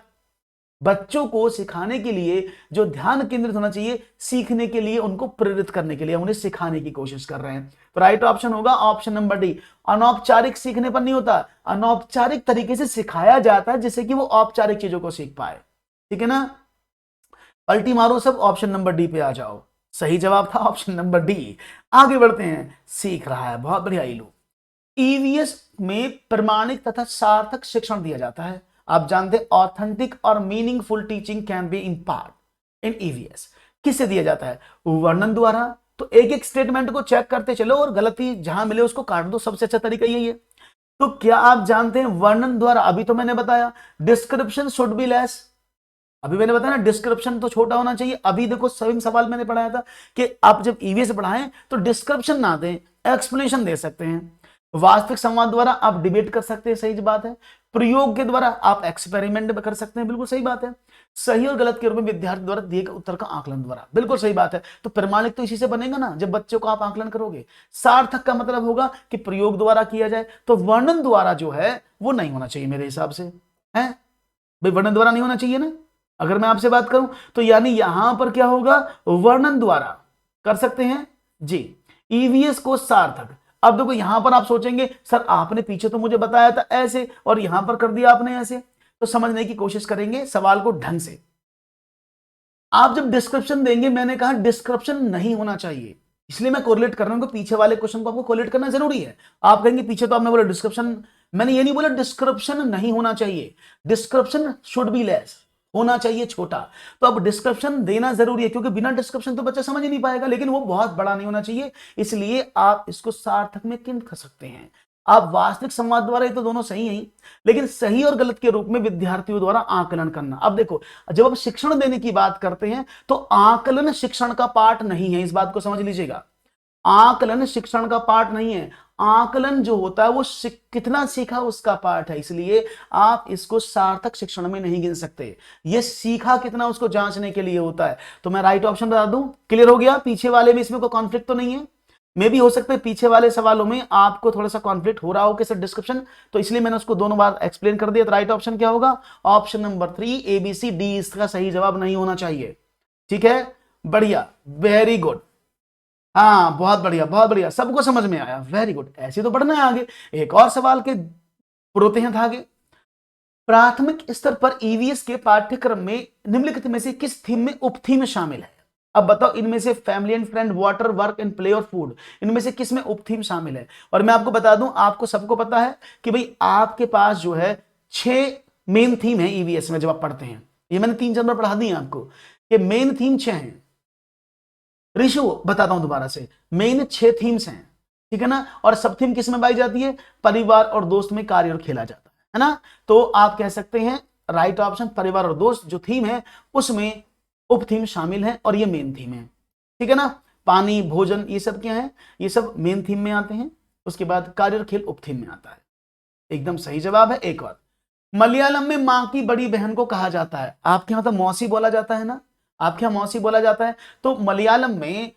A: बच्चों को सिखाने के लिए जो ध्यान केंद्रित होना चाहिए, सीखने के लिए, उनको प्रेरित करने के लिए, उन्हें सिखाने की कोशिश कर रहे हैं। तो राइट ऑप्शन होगा ऑप्शन नंबर डी। अनौपचारिक सीखने पर नहीं होता, अनौपचारिक तरीके से सिखाया जाता है जिससे कि वो औपचारिक चीजों को सीख पाए। ठीक है ना, पलटी मारो सब, ऑप्शन नंबर डी पे आ जाओ। सही जवाब था ऑप्शन नंबर डी। आगे बढ़ते हैं, सीख रहा है, बहुत बढ़िया इलू। ईवीएस में प्रमाणिक तथा सार्थक शिक्षण दिया जाता है। आप जानते हैं ऑथेंटिक और meaningful teaching can be impart in EVS. किससे दिया जाता है? वर्णन द्वारा। तो एक एक स्टेटमेंट को चेक करते चलो और गलती जहां मिले उसको काट दो, सबसे अच्छा तरीका यही है। तो क्या आप जानते हैं वर्णन द्वारा? अभी तो मैंने बताया डिस्क्रिप्शन शुड बी लेस, अभी मैंने बताया ना डिस्क्रिप्शन तो छोटा होना चाहिए। अभी देखो सभी सवाल मैंने पढ़ाया था कि आप जब ईवीएस पढ़ाएं तो डिस्क्रिप्शन ना दें, एक्सप्लेनेशन दे सकते हैं। वास्तविक संवाद द्वारा आप डिबेट कर सकते हैं, सही बात है। प्रयोग के द्वारा आप एक्सपेरिमेंट कर सकते हैं, बिल्कुल सही बात है। सही और गलत के रूप में विद्यार्थी द्वारा दिए गए उत्तर का आकलन द्वारा, बिल्कुल सही बात है। तो प्रमाणिक तो इसी से बनेगा ना, जब बच्चों को आप आकलन करोगे। सार्थक का मतलब होगा कि प्रयोग द्वारा किया जाए, तो वर्णन द्वारा जो है वो नहीं होना चाहिए मेरे हिसाब से, है भाई, वर्णन द्वारा नहीं होना चाहिए ना। अगर मैं आपसे बात करूं तो यानी यहां पर क्या होगा, वर्णन द्वारा कर सकते हैं जी। ईवीएस को सार्थक। अब देखो यहां पर आप सोचेंगे सर आपने पीछे तो मुझे बताया था ऐसे और यहां पर कर दिया आपने ऐसे, तो समझने की कोशिश करेंगे सवाल को ढंग से। आप जब डिस्क्रिप्शन देंगे, मैंने कहा डिस्क्रिप्शन नहीं होना चाहिए, इसलिए मैं कोरिलेट कर रहा हूं कि पीछे वाले क्वेश्चन को आपको कोरिलेट करना जरूरी है। आप कहेंगे पीछे तो आपने बोला डिस्क्रिप्शन, मैंने ये नहीं बोला डिस्क्रिप्शन नहीं होना चाहिए, डिस्क्रिप्शन शुड बी लेस, होना चाहिए छोटा। तो अब डिस्क्रिप्शन देना जरूरी है, क्योंकि बिना डिस्क्रिप्शन तो बच्चा समझ ही नहीं पाएगा, लेकिन वो बहुत बड़ा नहीं होना चाहिए, इसलिए आप इसको सार्थक में किन कर सकते हैं। आप वास्तविक संवाद द्वारा, ये तो दोनों सही है, लेकिन सही और गलत के रूप में विद्यार्थियों द्वारा आकलन करना। अब देखो जब आप शिक्षण देने की बात करते हैं तो आकलन शिक्षण का पार्ट नहीं है, इस बात को समझ लीजिएगा। आकलन शिक्षण का पार्ट नहीं है, आकलन जो होता है वो कितना सीखा उसका पार्ट है, इसलिए आप इसको सार्थक शिक्षण में नहीं गिन सकते। ये सीखा कितना उसको जांचने के लिए होता है। तो मैं राइट ऑप्शन बता दूं, क्लियर हो गया। पीछे वाले में इसमें कोई कॉन्फ्लिक्ट तो नहीं है, मे भी हो सकता है पीछे वाले सवालों में आपको थोड़ा सा कॉन्फ्लिक्ट हो रहा हो कि सर डिस्क्रिप्शन, तो इसलिए मैंने उसको दोनों बार एक्सप्लेन कर दिया। तो राइट ऑप्शन क्या होगा, ऑप्शन नंबर 3 ABCD इसका सही जवाब नहीं होना चाहिए। ठीक है, बढ़िया, वेरी गुड, हाँ बहुत बढ़िया बहुत बढ़िया, सबको समझ में आया, वेरी गुड। ऐसे तो बढ़ना है आगे, एक और सवाल के पुरोते हैं धागे। प्राथमिक स्तर पर ईवीएस के पाठ्यक्रम में निम्नलिखित में से किस थीम में उपथीम शामिल है। अब बताओ इनमें से family and friend, water, work and play और फूड, इनमें से किस में उपथीम शामिल है। और मैं आपको बता दूं, आपको सबको पता है कि भाई आपके पास जो है 6 मेन थीम है ईवीएस में जब आप पढ़ते हैं, ये मैंने 3 चैप्टर पढ़ा दिए आपको, कि मेन थीम 6 हैं। ऋषु बताता हूं दोबारा से, मेन 6 थीम्स हैं, ठीक है ना। और सब थीम किस में पाई जाती है, परिवार और दोस्त में कार्य और खेला जाता है ना। तो आप कह सकते हैं राइट ऑप्शन परिवार और दोस्त जो थीम है उसमें उप थीम शामिल है और ये मेन थीम है, ठीक है ना। पानी, भोजन, ये सब क्या है, ये सब मेन थीम में आते हैं। उसके बाद कार्य और खेल उप थीम में आता है। एकदम सही जवाब है। एक बार मलयालम में मां की बड़ी बहन को कहा जाता है, आपके यहां तो मौसी बोला जाता है ना, आपके यहां मौसी बोला जाता है। तो मलयालम में,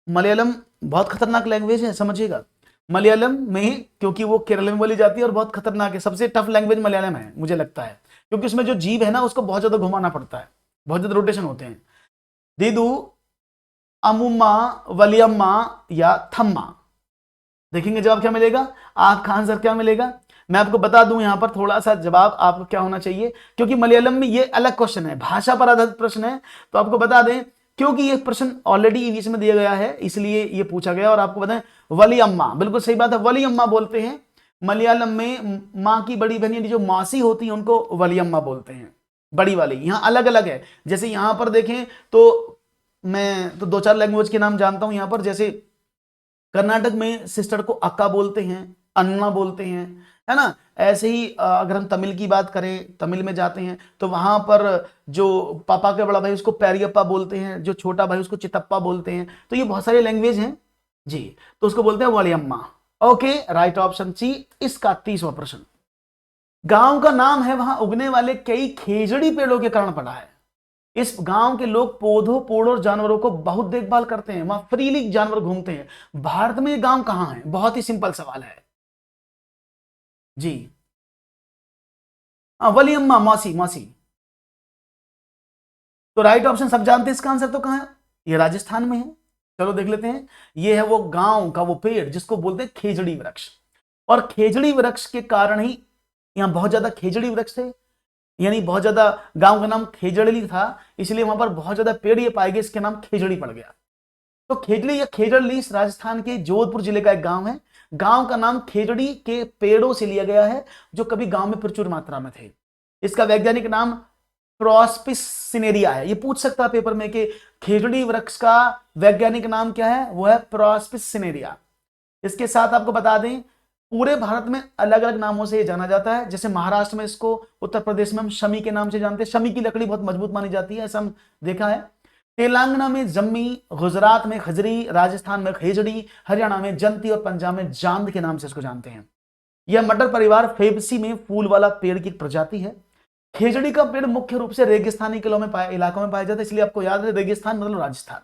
A: मलयालम बहुत खतरनाक लैंग्वेज है, समझिएगा। मलयालम में, क्योंकि वो केरल में बोली जाती है और बहुत खतरनाक है, सबसे टफ लैंग्वेज मलयालम है मुझे लगता है, क्योंकि उसमें जो जीभ है ना उसको बहुत ज्यादा घुमाना पड़ता है, बहुत ज्यादा रोटेशन होते हैं। दीदू, अमुम्मा, वलियम्मा या थम्मा, देखेंगे जवाब क्या मिलेगा, आपका आंसर क्या मिलेगा। मैं आपको बता दूं यहां पर थोड़ा सा जवाब आपको क्या होना चाहिए, क्योंकि मलयालम में ये अलग क्वेश्चन है, भाषा पर आधारित प्रश्न है। तो आपको बता दें, क्योंकि ये प्रश्न ऑलरेडी ईवीएस में दिया गया है इसलिए ये पूछा गया। और आपको बताएं वली अम्मा, बिल्कुल सही बात है, वली अम्मा बोलते हैं मलयालम में। माँ की बड़ी बहन जो मासी होती है उनको वली अम्मा बोलते हैं, बड़ी वाली। यहाँ अलग अलग है, जैसे यहाँ पर देखें तो मैं तो 2-4 लैंग्वेज के नाम जानता हूं यहाँ पर। जैसे कर्नाटक में सिस्टर को अक्का बोलते हैं, अन्ना बोलते हैं, है ना। ऐसे ही अगर हम तमिल की बात करें, तमिल में जाते हैं तो वहां पर जो पापा के बड़ा भाई उसको पैरियप्पा बोलते हैं, जो छोटा भाई उसको चितप्पा बोलते हैं। तो ये बहुत सारे लैंग्वेज हैं जी, तो उसको बोलते हैं वलियम्मा। ओके, राइट ऑप्शन सी इसका 30वां प्रश्न। गांव का नाम है, वहां उगने वाले कई खेजड़ी पेड़ों के कारण पड़ा है। इस गांव के लोग पौधों, पेड़ों और जानवरों को बहुत देखभाल करते हैं, वहां फ्रीली जानवर घूमते हैं। भारत में ये गांव कहां है, बहुत ही सिंपल सवाल है जी। वलियम्मा, मौसी, मौसी। तो राइट ऑप्शन सब जानते हैं, इसका आंसर तो कहां है, ये राजस्थान में है। चलो देख लेते हैं, ये है वो गांव का वो पेड़ जिसको बोलते हैं खेजड़ी वृक्ष। और खेजड़ी वृक्ष के कारण ही यहां बहुत ज्यादा खेजड़ी वृक्ष थे, यानी बहुत ज्यादा, गांव का नाम खेजड़ी था इसलिए वहां पर बहुत ज्यादा पेड़ ये पाए गए, इसके नाम खेजड़ी पड़ गया। तो खेजड़ी या खेजड़ली राजस्थान के जोधपुर जिले का एक गांव है। गांव का नाम खेजड़ी के पेड़ों से लिया गया है जो कभी गांव में प्रचुर मात्रा में थे। इसका वैज्ञानिक नाम प्रोस्पिस सिनेरिया है। ये पूछ सकता है पेपर में कि खेजड़ी वृक्ष का वैज्ञानिक नाम क्या है, वो है प्रोस्पिस सिनेरिया। इसके साथ आपको बता दें पूरे भारत में अलग अलग नामों से ये जाना जाता है। जैसे महाराष्ट्र में इसको, उत्तर प्रदेश में हम शमी के नाम से जानते हैं, शमी की लकड़ी बहुत मजबूत मानी जाती है, ऐसा हम देखा है। तेलंगाना में जम्मी, गुजरात में खजरी, राजस्थान में खेजड़ी, हरियाणा में जंती और पंजाब में जांद के नाम से इसको जानते हैं। यह मटर परिवार फेबेसी में फूल वाला पेड़ की प्रजाति है। खेजड़ी का पेड़ मुख्य रूप से रेगिस्तानी इलाकों में पाया जाता है, इसलिए आपको याद है रेगिस्तान मतलब राजस्थान।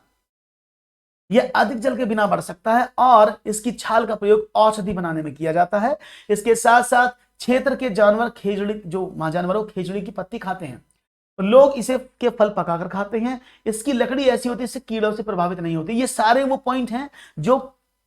A: यह अधिक जल के बिना बढ़ सकता है और इसकी छाल का प्रयोग औषधि बनाने में किया जाता है। इसके साथ साथ क्षेत्र के जानवर खेजड़ी, जो जानवर खेजड़ी की पत्ती खाते हैं, लोग इसे के फल पकाकर खाते हैं। इसकी लकड़ी ऐसी होती है इससे कीड़ों से प्रभावित नहीं होती। ये सारे वो पॉइंट हैं जो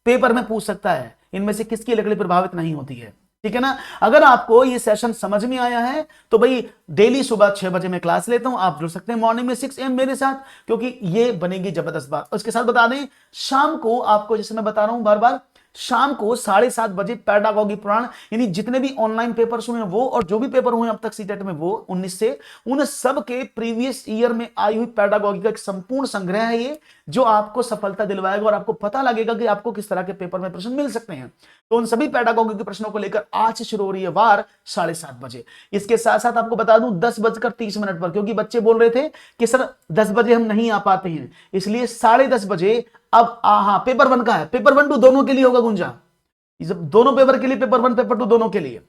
A: पेपर में पूछ सकता है, इनमें से किसकी लकड़ी प्रभावित नहीं होती है, ठीक है ना। अगर आपको ये सेशन समझ में आया है तो भाई डेली सुबह 6 बजे मैं क्लास लेता हूं, आप जुड़ सकते हैं मॉर्निंग में 6 AM मेरे साथ, क्योंकि ये बनेगी जबरदस्त बात। उसके साथ बता दें, शाम को आपको, जैसे मैं बता रहा हूं बार बार, शाम को 7:30 बजे पैडागॉजी पुराण, यानी जितने भी ऑनलाइन पेपर्स हुए हैं वो और जो भी पेपर हुए अब तक सीटेट में वो 19 से, उन सब के प्रीवियस ईयर में आई हुई पैडागॉजी का एक संपूर्ण संग्रह है ये, जो आपको सफलता दिलवाएगा और आपको पता लगेगा कि आपको किस तरह के पेपर में प्रश्न मिल सकते हैं। तो उन सभी पैडागॉजी के प्रश्नों को लेकर आज से शुरू हो रही है वार 7:30 बजे। इसके साथ साथ आपको बता दूं 10:30 पर, क्योंकि बच्चे बोल रहे थे कि सर 10 बजे हम नहीं आ पाते हैं, इसलिए 10:30 बजे अब हाँ पेपर 1 का है, पेपर 1 2 दोनों के लिए होगा गुंजा, दोनों पेपर के लिए, पेपर 1 पेपर 2 दोनों के लिए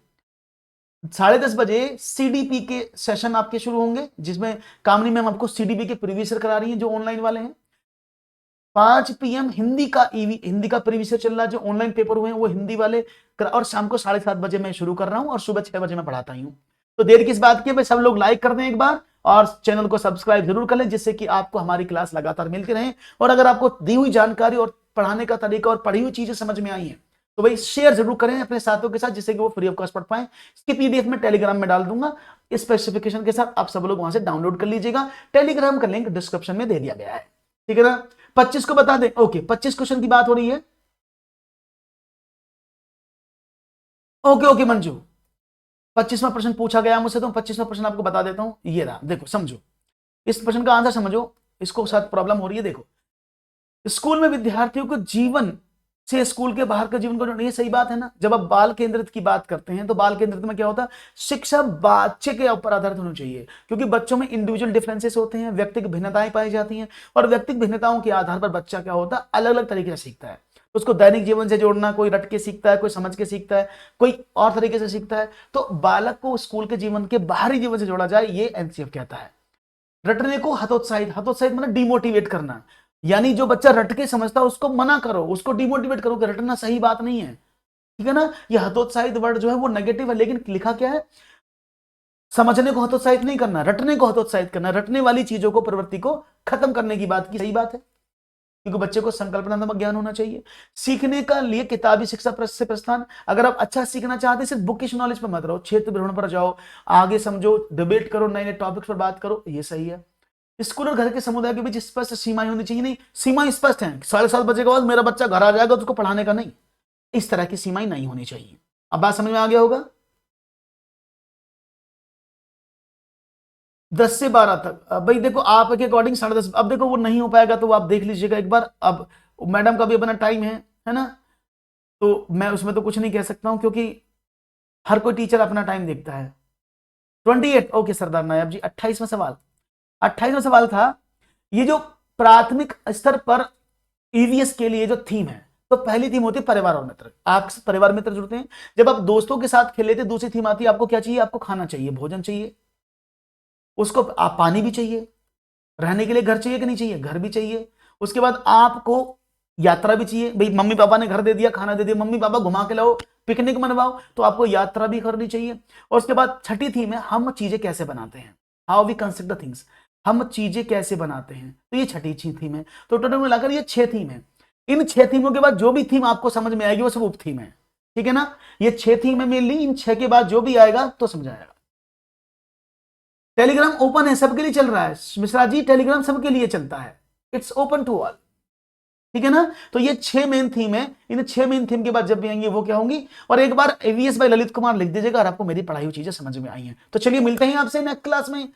A: 10:30 बजे CDP के सेशन आपके शुरू होंगे, जिसमें कामनी मैम आपको CDP के प्रीवियस करा रही हैं जो ऑनलाइन वाले हैं। 5 PM हिंदी का प्रीवियस चल रहा है, जो ऑनलाइन पेपर हुए हैं वो हिंदी वाले, और शाम को 7:30 बजे मैं शुरू कर रहा हूं और सुबह 6 बजे मैं पढ़ाता ही हूं। तो देर किस बात की, सब लोग लाइक कर दें एक बार और चैनल को सब्सक्राइब जरूर कर लें, जिससे कि आपको हमारी क्लास लगातार मिलती रहे। और अगर आपको दी हुई जानकारी और पढ़ाने का तरीका और पढ़ी हुई चीजें समझ में आई हैं तो भाई शेयर जरूर करें अपने साथियों के साथ, जिससे कि वो फ्री ऑफ कॉस्ट पढ़ पाए। इसकी PDF में टेलीग्राम में डाल दूंगा स्पेसिफिकेशन के साथ, आप सब लोग वहां से डाउनलोड कर लीजिएगा। टेलीग्राम का लिंक डिस्क्रिप्शन में दे दिया गया है, ठीक है ना। 25 को बता दें, ओके 25 क्वेश्चन की बात हो रही है। ओके मंजू, 25वां प्रश्न पूछा गया मुझसे, तो 25वां प्रश्न आपको बता देता हूं। ये रहा, देखो समझो इस प्रश्न का आंसर समझो, इसको साथ प्रॉब्लम हो रही है। देखो, स्कूल में विद्यार्थियों को जीवन से स्कूल के बाहर का जीवन को जोड़ना, ये सही बात है ना। जब आप बाल केंद्रित की बात करते हैं तो बाल केंद्रित में क्या होता है, शिक्षा बच्चे के ऊपर आधारित होनी चाहिए, क्योंकि बच्चों में इंडिविजुअल डिफरेंसेस होते हैं, व्यक्तिगत भिन्नताएं पाई जाती हैं, और व्यक्तिगत भिन्नताओं के आधार पर बच्चा क्या होता है, अलग अलग तरीके से सीखता है। उसको दैनिक जीवन से जोड़ना, कोई रट के सीखता है, कोई समझ के सीखता है, कोई और तरीके से सीखता है। तो बालक को स्कूल के जीवन के बाहरी जीवन से जोड़ा जाए, ये NCF कहता है। रटने को हतोत्साहित मतलब डिमोटिवेट करना, यानी जो बच्चा रट के समझता है उसको मना करो, उसको डिमोटिवेट करो कि रटना सही बात नहीं है, ठीक है ना। ये हतोत्साहित वर्ड जो है वो नेगेटिव है, लेकिन लिखा क्या है, समझने को हतोत्साहित नहीं करना, रटने को हतोत्साहित करना, रटने वाली चीजों को, प्रवृत्ति को खत्म करने की बात की, सही बात है, क्योंकि बच्चे को संकल्पनात्मक ज्ञान होना चाहिए। सीखने का लिए किताबी शिक्षा से प्रस्थान, अगर आप अच्छा सीखना चाहते हैं सिर्फ बुकिश नॉलेज पर मत रहो, क्षेत्र भ्रमण पर जाओ, आगे समझो, डिबेट करो, नए नए टॉपिक्स पर बात करो, ये सही है। स्कूल और घर के समुदाय के बीच स्पष्ट सीमाएं होनी चाहिए, नहीं सीमाएं स्पष्ट हैं, 7:30 बजे के बाद मेरा बच्चा घर आ जाएगा तो उसको पढ़ाने का नहीं, इस तरह की सीमाएं नहीं होनी चाहिए। अब बात समझ में आ गया होगा। 10 से 12 तक भाई देखो आपके अकॉर्डिंग 10:30, अब देखो वो नहीं हो पाएगा तो आप देख लीजिएगा एक बार। अब मैडम का भी अपना टाइम है ना, तो मैं उसमें तो कुछ नहीं कह सकता हूं, क्योंकि हर कोई टीचर अपना टाइम देखता है। 28 ओके सरदार नायब जी, 28वां सवाल, 28वां सवाल था, ये जो प्राथमिक स्तर पर EVS के लिए जो थीम है, तो पहली थीम होती है परिवार और मित्र, आप परिवार मित्र जुड़ते हैं। जब आप दोस्तों के साथ खेले थे, दूसरी थीम आती है आपको क्या चाहिए, आपको खाना चाहिए, भोजन चाहिए, उसको आप पानी भी चाहिए, रहने के लिए घर चाहिए कि नहीं चाहिए, घर भी चाहिए। उसके बाद आपको यात्रा भी चाहिए, भाई मम्मी पापा ने घर दे दिया, खाना दे दिया, मम्मी पापा घुमा के लाओ, पिकनिक मनवाओ, तो आपको यात्रा भी करनी चाहिए। और उसके बाद छठी थीम है हम चीजें कैसे बनाते हैं, how we construct the things, हम चीजें कैसे बनाते हैं, तो ये छठी थीम है। तो टोटल मिलाकर ये 6 थीम है। इन 6 थीमों के बाद जो भी थीम आपको समझ में आएगी वो सब उप थीम है, ठीक है ना। ये 6 थीम है मेनली, इन 6 के बाद जो भी आएगा तो समझाएगा। टेलीग्राम ओपन है, सबके लिए चल रहा है मिश्रा जी, टेलीग्राम सबके लिए चलता है, इट्स ओपन टू ऑल, ठीक है ना। तो ये 6 मेन थीम है, इन 6 मेन थीम के बाद जब भी आएंगे वो क्या होंगी, और एक बार AVS बाय ललित कुमार लिख दीजिएगा और आपको मेरी पढ़ाई हुई चीजें समझ में आई हैं। तो चलिए मिलते हैं आपसे नेक्स्ट क्लास में,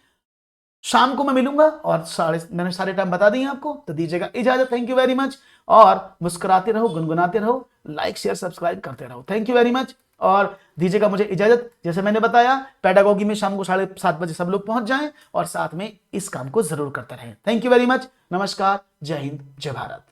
A: शाम को मैं मिलूंगा, और मैंने सारे टाइम बता दिए आपको, तो दीजिएगा इजाजत। थैंक यू वेरी मच, और मुस्कुराते रहो, गुनगुनाते रहो, लाइक शेयर सब्सक्राइब करते रहो। थैंक यू वेरी मच, और दीजिएगा मुझे इजाजत। जैसे मैंने बताया पैडागॉजी में शाम को 7:30 बजे सब लोग पहुंच जाएं और साथ में इस काम को जरूर करते रहें। थैंक यू वेरी मच, नमस्कार, जय हिंद, जय भारत।